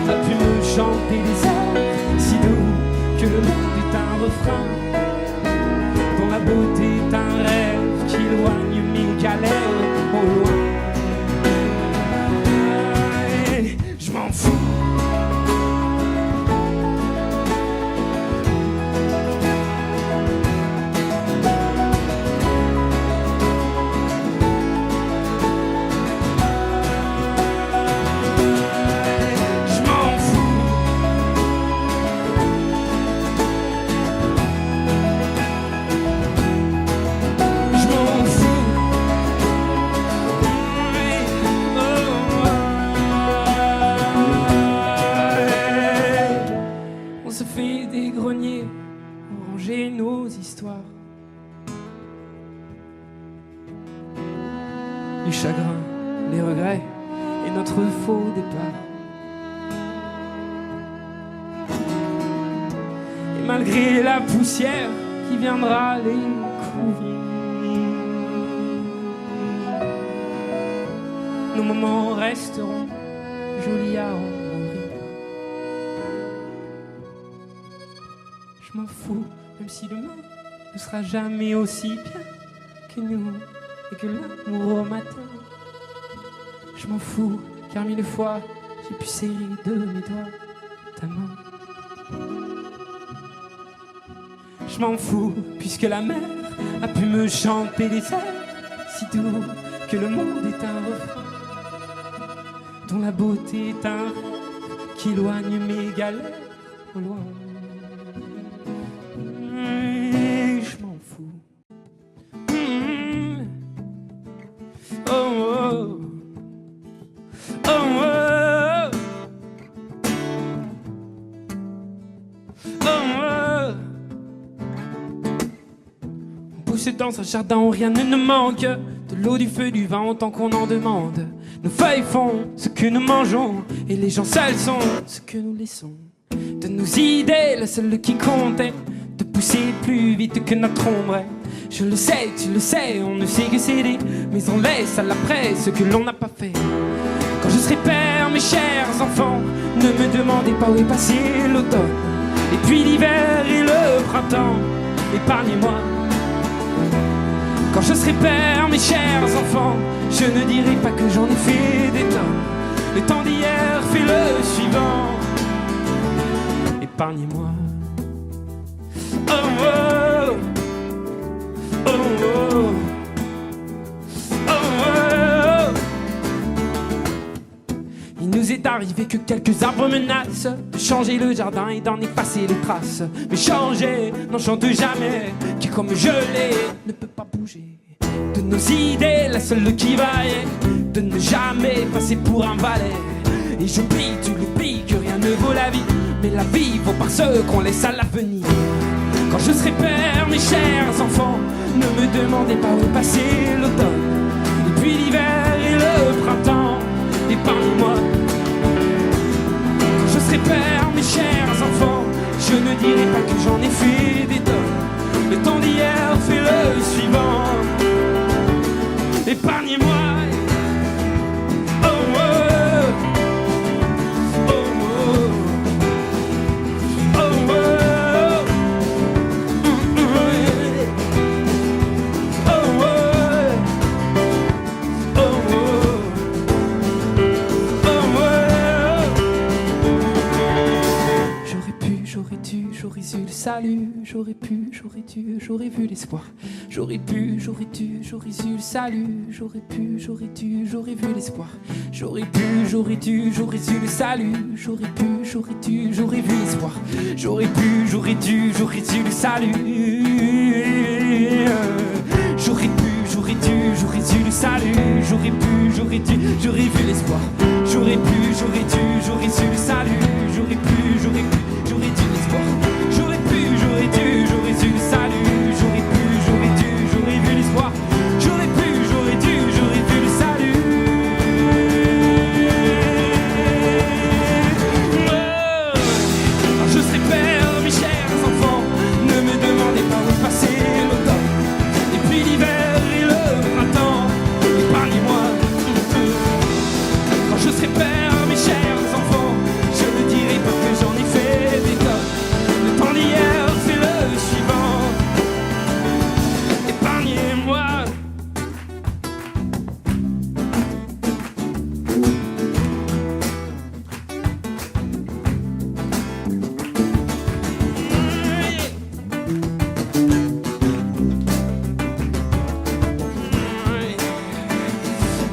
a pu me chanter des airs si doux que le monde est un refrain, dont la beauté est un rêve qui éloigne mes galères au loin. Je m'en fous. Nos histoires, les chagrins, les regrets et notre faux départ. Et malgré la poussière qui viendra les couvrir, nos moments resteront jolis à en mourir. Je m'en fous, même si demain ne sera jamais aussi bien que nous et que l'amour au matin. Je m'en fous, car mille fois j'ai pu serrer de mes doigts ta main. Je m'en fous, puisque la mer a pu me chanter des airs si doux que le monde est un refrain, dont la beauté est un rêve qui éloigne mes galères au loin. Dans un jardin où rien ne nous manque, de l'eau, du feu, du vent, tant qu'on en demande. Nos feuilles font ce que nous mangeons, et les gens seuls sont ce que nous laissons. De nos idées, la seule qui compte est de pousser plus vite que notre ombre. Je le sais, tu le sais, on ne sait que céder, mais on laisse à l'après ce que l'on n'a pas fait. Quand je serai père, mes chers enfants, ne me demandez pas où est passé l'automne, et puis l'hiver et le printemps, épargnez-moi. Quand je serai père, mes chers enfants, je ne dirai pas que j'en ai fait des tonnes. Le temps d'hier fait le suivant. Épargnez-moi. Oh, oh, oh, m'est arrivé que quelques arbres menacent de changer le jardin et d'en effacer les traces. Mais changer n'en chante jamais, qui comme je l'ai ne peut pas bouger. De nos idées, la seule qui vaille, de ne jamais passer pour un valet. Et j'oublie, tu l'oublies, que rien ne vaut la vie, mais la vie vaut par ceux qu'on laisse à l'avenir. Quand je serai père, mes chers enfants, ne me demandez pas où passer l'automne, et puis l'hiver et le printemps, épargnez-moi. Quand je serai père, mes chers enfants, je ne dirai pas que j'en ai fait des tonnes. Le temps d'hier fait le suivant, épargnez-moi. J'aurais eu le salut, j'aurais pu, j'aurais dû, j'aurais vu l'espoir. J'aurais pu, j'aurais dû, j'aurais eu le salut, j'aurais pu, j'aurais dû, j'aurais vu l'espoir. J'aurais pu, j'aurais dû, j'aurais eu le salut, j'aurais pu, j'aurais dû, j'aurais vu l'espoir. J'aurais pu, j'aurais dû, j'aurais eu le salut. J'aurais pu, j'aurais dû, j'aurais eu le salut, j'aurais pu, j'aurais dû, j'aurais vu l'espoir. J'aurais pu, j'aurais dû, j'aurais eu le salut, j'aurais pu, j'aurais dû, l'espoir. J'aurais pu, j'aurais dû, j'aurais eu le salut. J'aurais pu, j'aurais dû, j'aurais vu l'espoir. J'aurais pu, j'aurais dû, j'aurais vu le salut. Oh, je serai père, mes chers enfants, ne me demandez pas où passer l'automne, et puis l'hiver et le printemps, épargnez-moi. Quand je serai père, mes chers enfants, je ne dirai pas que j'en ai fait des tonnes. Le temps d'hier fait le suivant, épargnez-moi.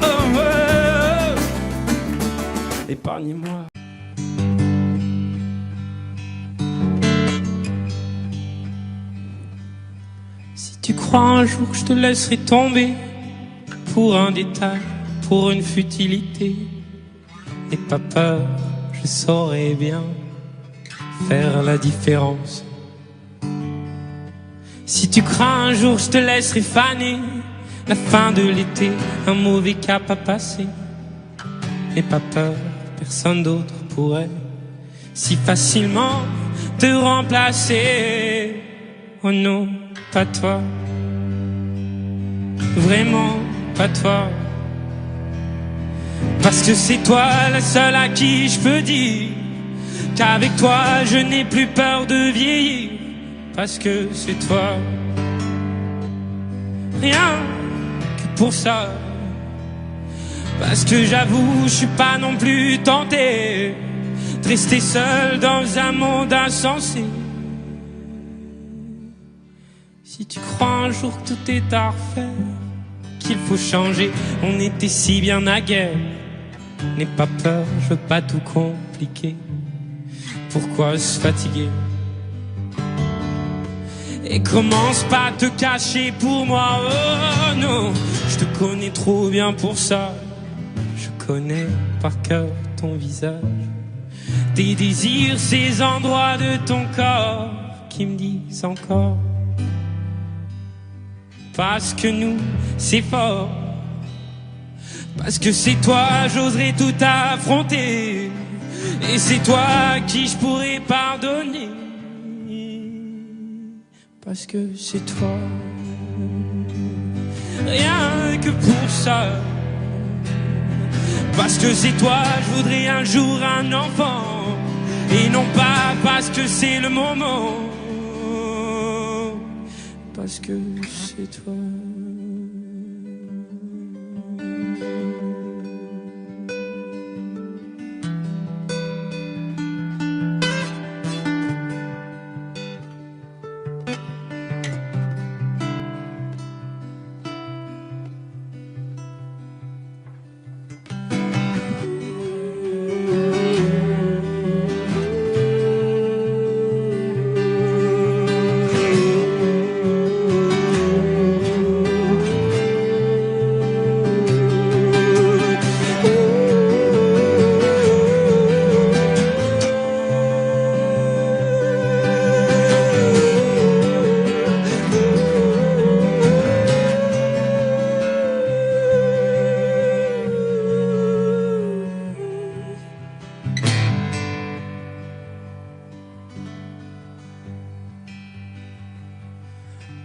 Oh, oh, oh. Épargnez-moi. Si tu crois un jour que je te laisserai tomber pour un détail, pour une futilité, n'aie pas peur, je saurai bien faire la différence. Si tu crains un jour je te laisserai faner, la fin de l'été, un mauvais cap à passer, n'aie pas peur, personne d'autre pourrait si facilement te remplacer. Oh non, pas toi, vraiment pas toi, parce que c'est toi la seule à qui je peux dire qu'avec toi je n'ai plus peur de vieillir, parce que c'est toi, rien que pour ça, parce que j'avoue je suis pas non plus tenté de rester seul dans un monde insensé. Si tu crois un jour que tout est à refaire, qu'il faut changer, on était si bien naguère, n'aie pas peur, je veux pas tout compliquer. Pourquoi se fatiguer? Et commence pas à te cacher pour moi, oh non, je te connais trop bien pour ça. Je connais par cœur ton visage, tes désirs, ces endroits de ton corps qui me disent encore, parce que nous, c'est fort, parce que c'est toi, j'oserais tout affronter, et c'est toi à qui je pourrais pardonner, parce que c'est toi, rien que pour ça, parce que c'est toi, je voudrais un jour un enfant, et non pas parce que c'est le moment, parce que c'est toi.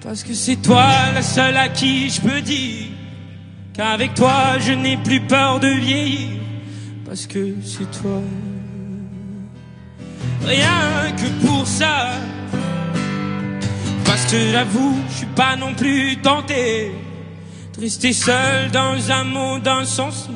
Parce que c'est toi la seule à qui je peux dire qu'avec toi je n'ai plus peur de vieillir. Parce que c'est toi. Rien que pour ça. Parce que j'avoue, je suis pas non plus tenté de rester seul dans un monde insensé.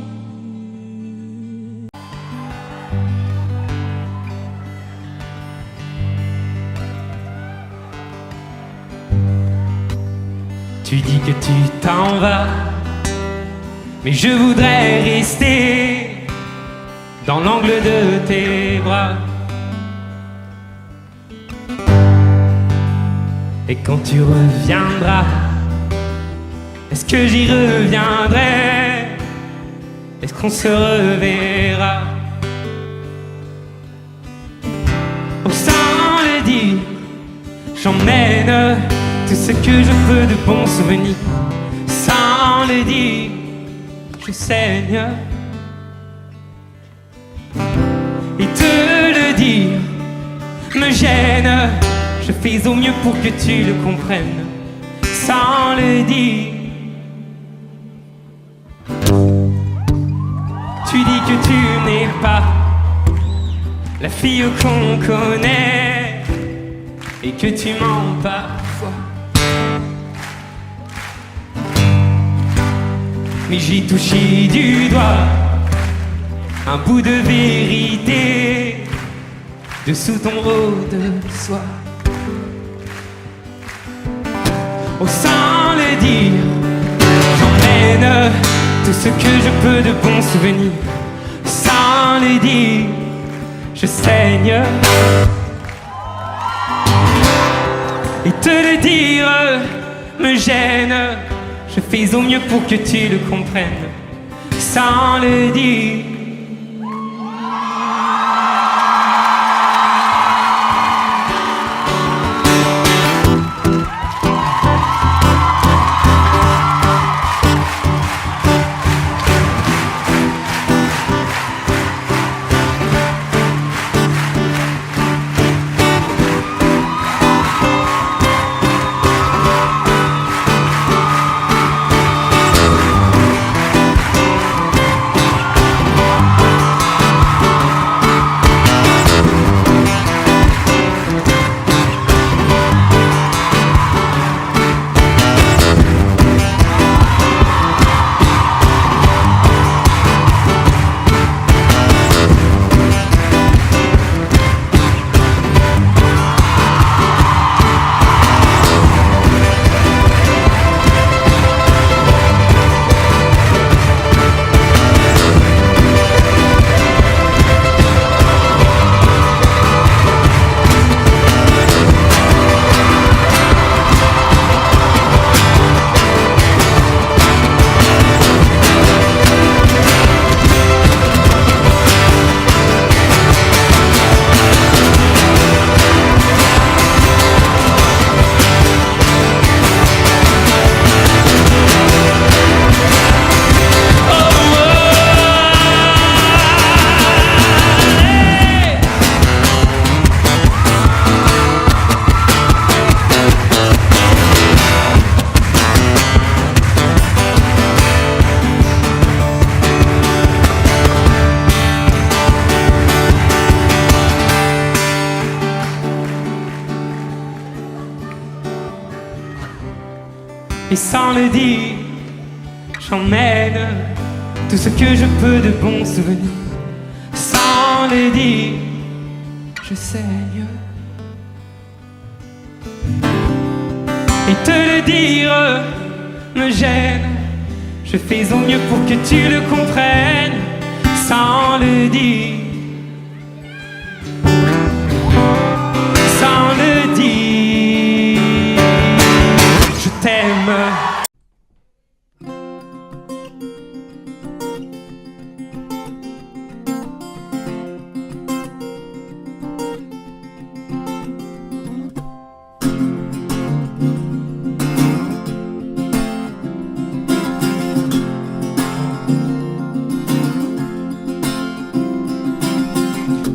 Tu dis que tu t'en vas, mais je voudrais rester dans l'angle de tes bras. Et quand tu reviendras, est-ce que j'y reviendrai? Est-ce qu'on se reverra? Oh, sans le dire, j'emmène tout ce que je peux de bons souvenirs. Sans le dire, je saigne. Et te le dire me gêne. Je fais au mieux pour que tu le comprennes. Sans le dire. Tu dis que tu n'es pas la fille qu'on connaît et que tu mens parfois. Mais j'ai touché du doigt un bout de vérité dessous ton rôle de soie. Oh, sans le dire, j'emmène tout ce que je peux de bons souvenirs. Sans le dire, je saigne. Et te le dire me gêne. Je fais au mieux pour que tu le comprennes. Sans le dire. Et sans le dire, j'emmène tout ce que je peux de bons souvenirs. Sans le dire, je saigne. Et te le dire me gêne. Je fais au mieux pour que tu le comprennes. Sans le dire. Sans le dire, je t'aime.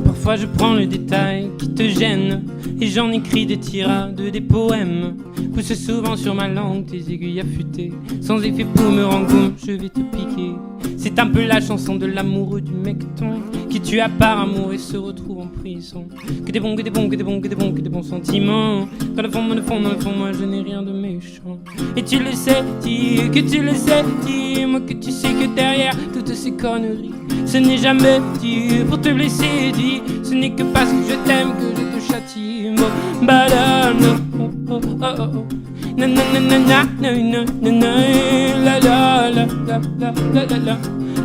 Parfois je prends le détail qui qui te gênent. Et j'en écris des tirades, des poèmes. Pousse souvent sur ma langue tes aiguilles affûtées. Sans effet pour me rendre compte, je vais te piquer. C'est un peu la chanson de l'amoureux du mecton qui tue à part amour et se retrouve en prison. Que des bons, que des bons, que des bons, que des bons, que des bons sentiments. Dans le fond, dans le fond, dans le fond, moi je n'ai rien de méchant. Et tu le sais, dis que tu le sais, dis-moi que tu sais que derrière toutes ces conneries, ce n'est jamais dit pour te blesser, dis. Ce n'est que parce que je t'aime que je te châtie. Bah là, non, oh, oh, oh, oh. Na na na na na na na na na la la la la la la la la.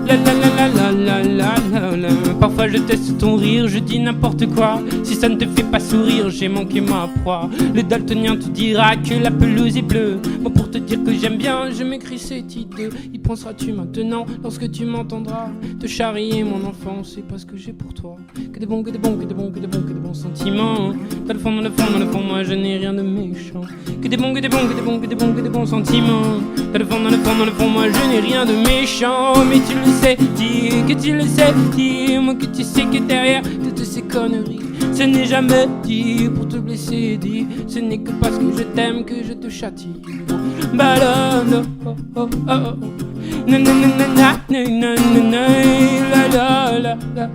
La la la la la la la la. Parfois je teste ton rire, je dis n'importe quoi. Si ça ne te fait pas sourire, j'ai manqué ma proie. Le daltonien te dira que la pelouse est bleue. Moi pour te dire que j'aime bien, je m'écris ces titres. Y penseras-tu maintenant lorsque tu m'entendras te charrier mon enfant, c'est pas ce que j'ai pour toi. Que des bons, que des bons, que des bons, que des bons, que des bons sentiments. Dans le fond, dans le fond, dans le fond, moi je n'ai rien de méchant. Que des bons, que des bons, que des bons, que des bons, que des bons sentiments. Dans le fond, dans le fond, dans le fond, moi je n'ai rien de méchant. Mais tu le sais, dis que tu le sais, dis-moi que tu sais que derrière toutes ces conneries, ce n'est jamais dit pour te blesser, dis. Ce n'est que parce que je t'aime que je te châtie. Bah là, là, oh, oh, oh, oh. Na na na na na na na na la la la la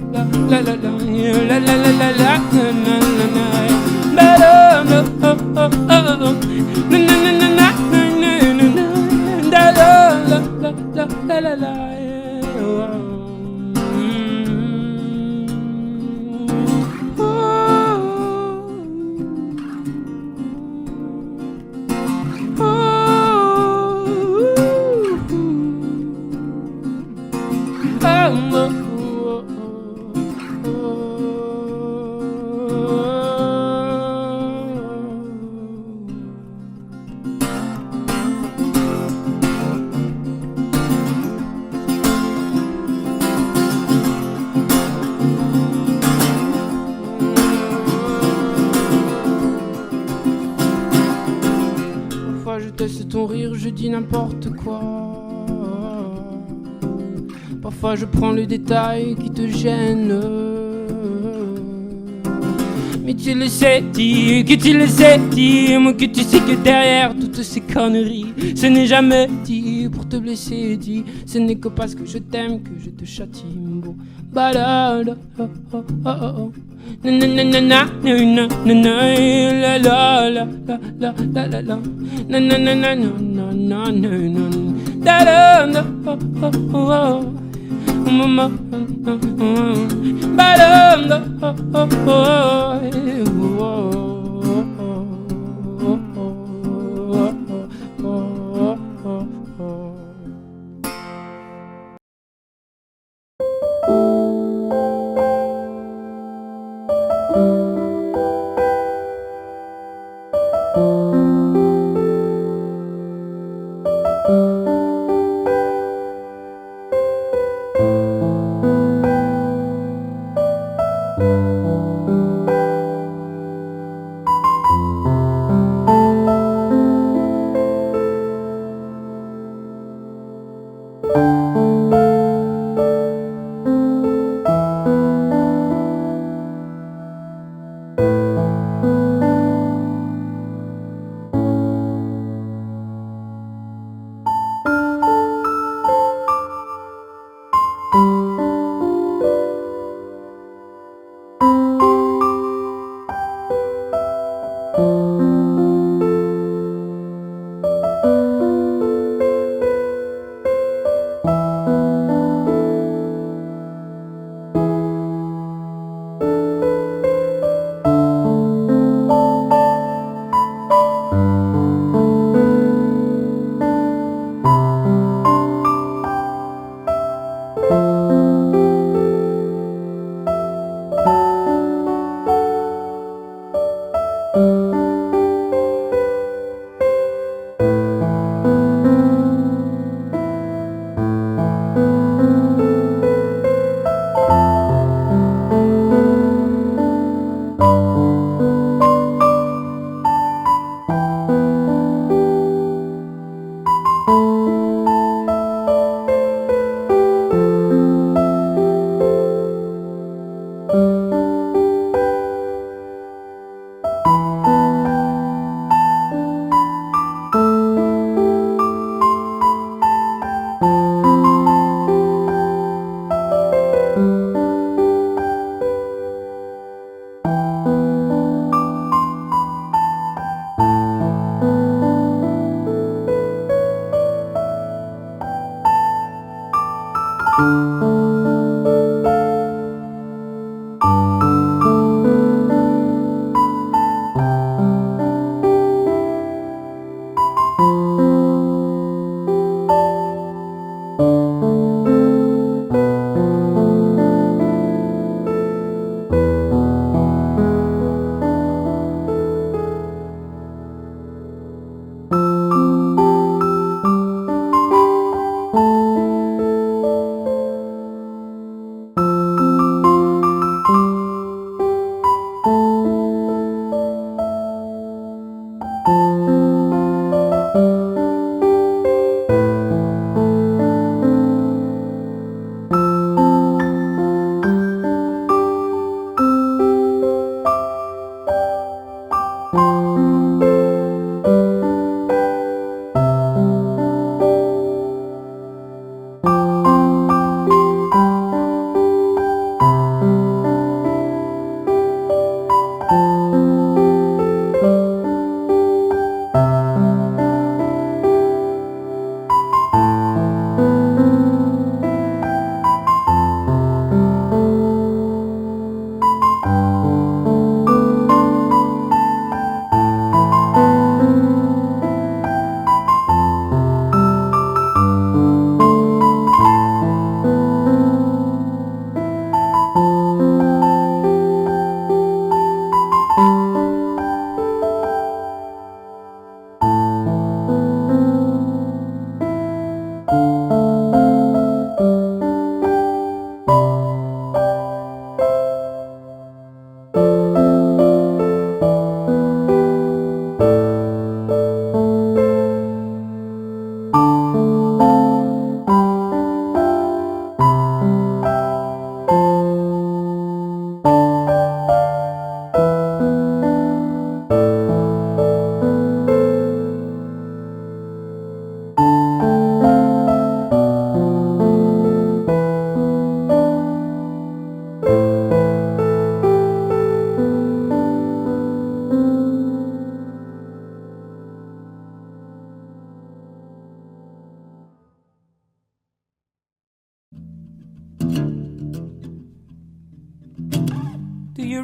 la la la la la la la la na na na. Bah là, là, oh, oh, oh, oh. Na na na na na na na na la la la la la la la. Je teste ton rire, je dis n'importe quoi. Parfois je prends le détail qui te gêne. Mais tu le sais, dis que tu le sais, dis-moi que tu sais que derrière toutes ces conneries, ce n'est jamais dit pour te blesser, dis. Ce n'est que parce que je t'aime que je te châtie. Bah là, là, oh, oh, oh, oh. Na na na na na na na na la la la la la la la na na na na na na na na da da da oh oh oh mama ba da da oh oh oh.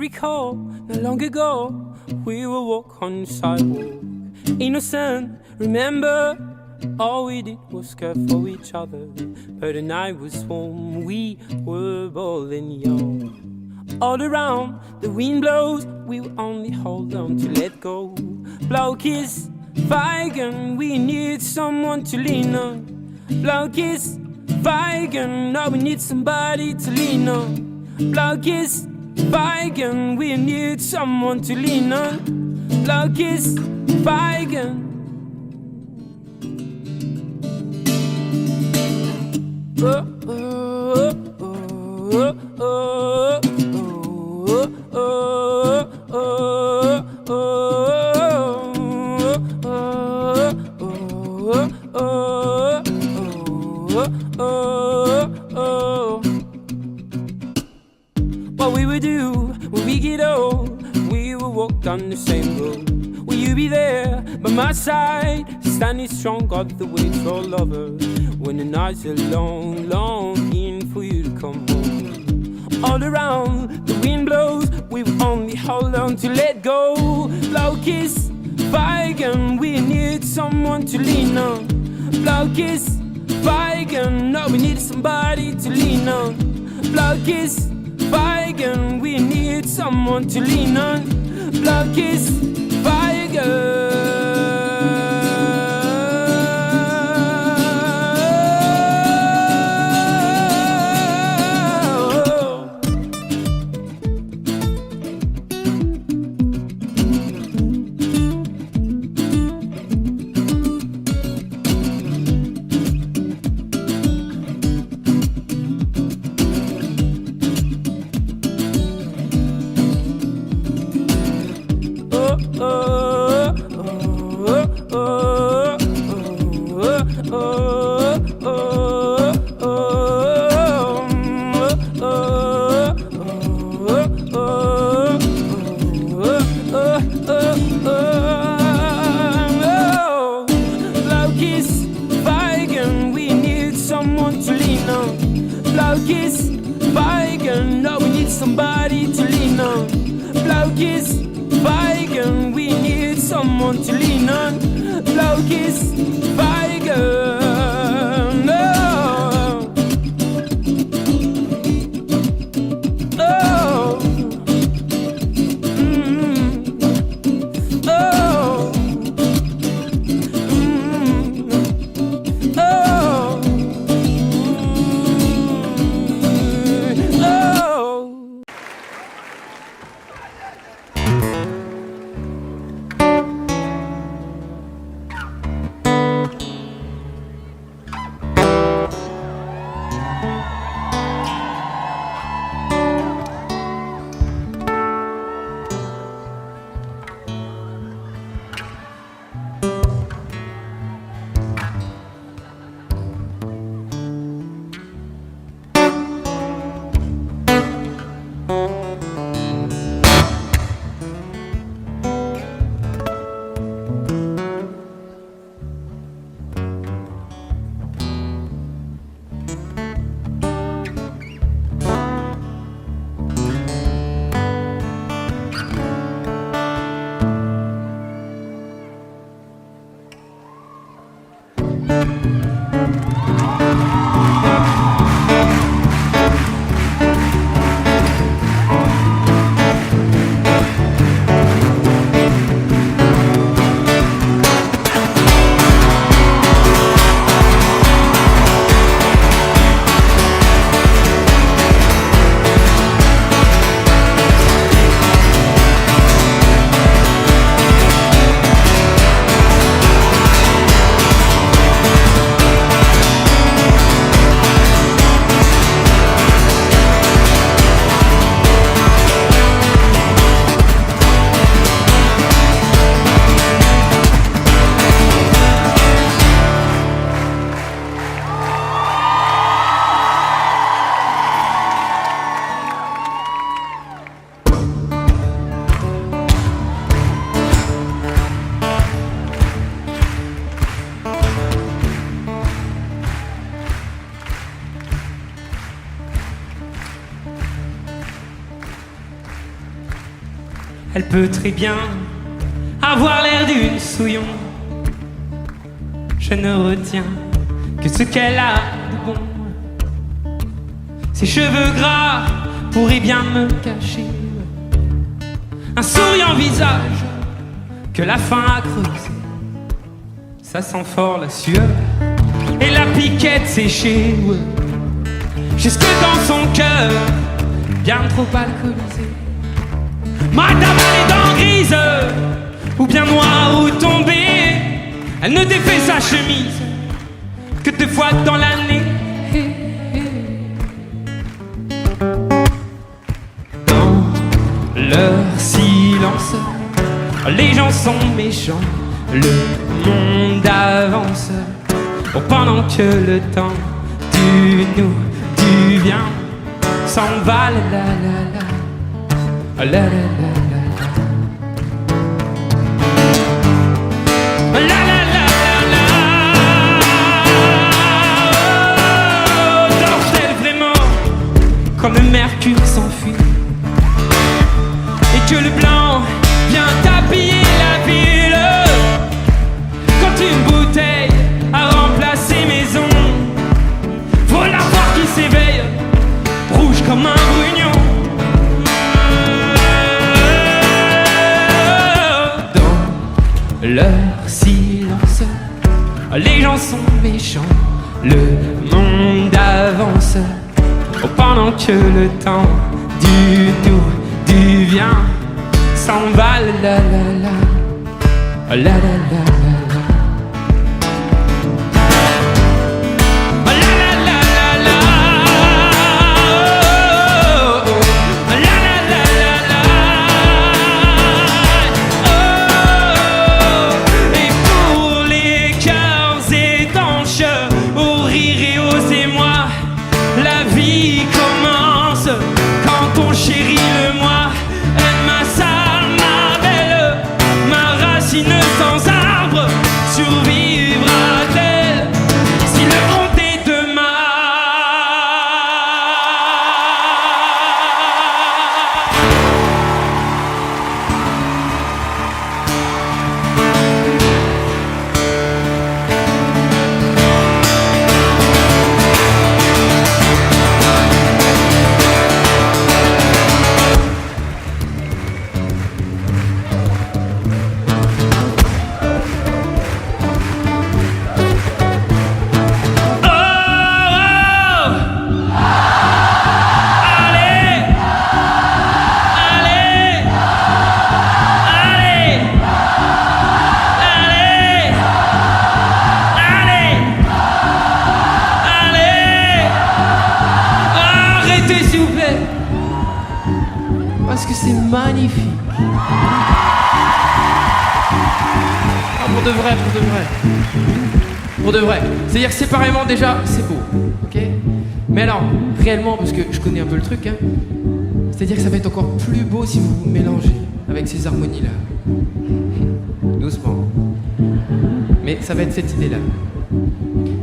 recall, not long ago, we would walk on the sidewalk, innocent, remember, all we did was care for each other, but the night was warm, we were bold and young. All around, the wind blows, we will only hold on to let go. Blow kiss, Feigen, we need someone to lean on. Blow kiss, Feigen, now we need somebody to lean on. Blow kiss, Feigen, we need someone to lean on. Blow kiss, Feigen. Oh, oh, oh, oh, oh, oh, oh, oh. What we would do when we get old, we will walk down the same road. Will you be there by my side, standing strong, got the way for a lover? When the nights are long, longing for you to come home. All around, the wind blows, we will only hold on to let go. Blow kiss, Feigen, we need someone to lean on. Blow kiss, Feigen, no, we need somebody to lean on. Blow kiss, Feigen, we need someone to lean on. Blow kiss, Feigen. Blaukies, Weigen, no, we need somebody to lean on. Blaukies, Weigen, we need someone to lean on. Blaukies, Weigen, oh. Oh. Oh. Elle peut très bien avoir l'air d'une souillon. Je ne retiens que ce qu'elle a de bon. Ses cheveux gras pourraient bien me cacher un souriant visage que la faim a creusé. Ça sent fort la sueur et la piquette séchée, jusque dans son cœur, bien trop alcoolisé. Madame a les dents grises, ou bien noire ou tombée. Elle ne défait sa chemise que 2 fois dans l'année. Dans leur silence, les gens sont méchants, le monde avance. Oh, pendant que le temps du nous, du bien s'en va, la la la la. La la la la la la la la la. Dort-elle vraiment quand le mercure s'enfuit et que le blanc vient tapiller la ville, quand une bouteille a remplacé maison, faut la voir qui s'éveille, rouge comme un brugnon. Leur silence, les gens sont méchants, le monde avance. Oh, pendant que le temps du nous, du vient s'en va, la la la, la la la la. magnifiques. Ah, pour de vrai. Pour de vrai. C'est-à-dire que séparément, déjà, c'est beau. Ok ? Mais alors, réellement, parce que je connais un peu le truc, hein, c'est-à-dire que ça va être encore plus beau si vous vous mélangez avec ces harmonies-là. Doucement. Mais ça va être cette idée-là.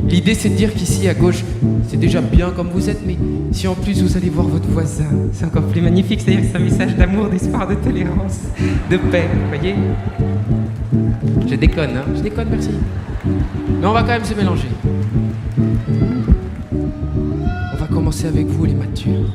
L'idée, c'est de dire qu'ici, à gauche, c'est déjà bien comme vous êtes, mais si en plus vous allez voir votre voisin, c'est encore plus magnifique. C'est-à-dire que c'est un message d'amour, d'espoir, de tolérance, de paix, vous voyez ? Je déconne, merci. Mais on va quand même se mélanger. On va commencer avec vous, les matures.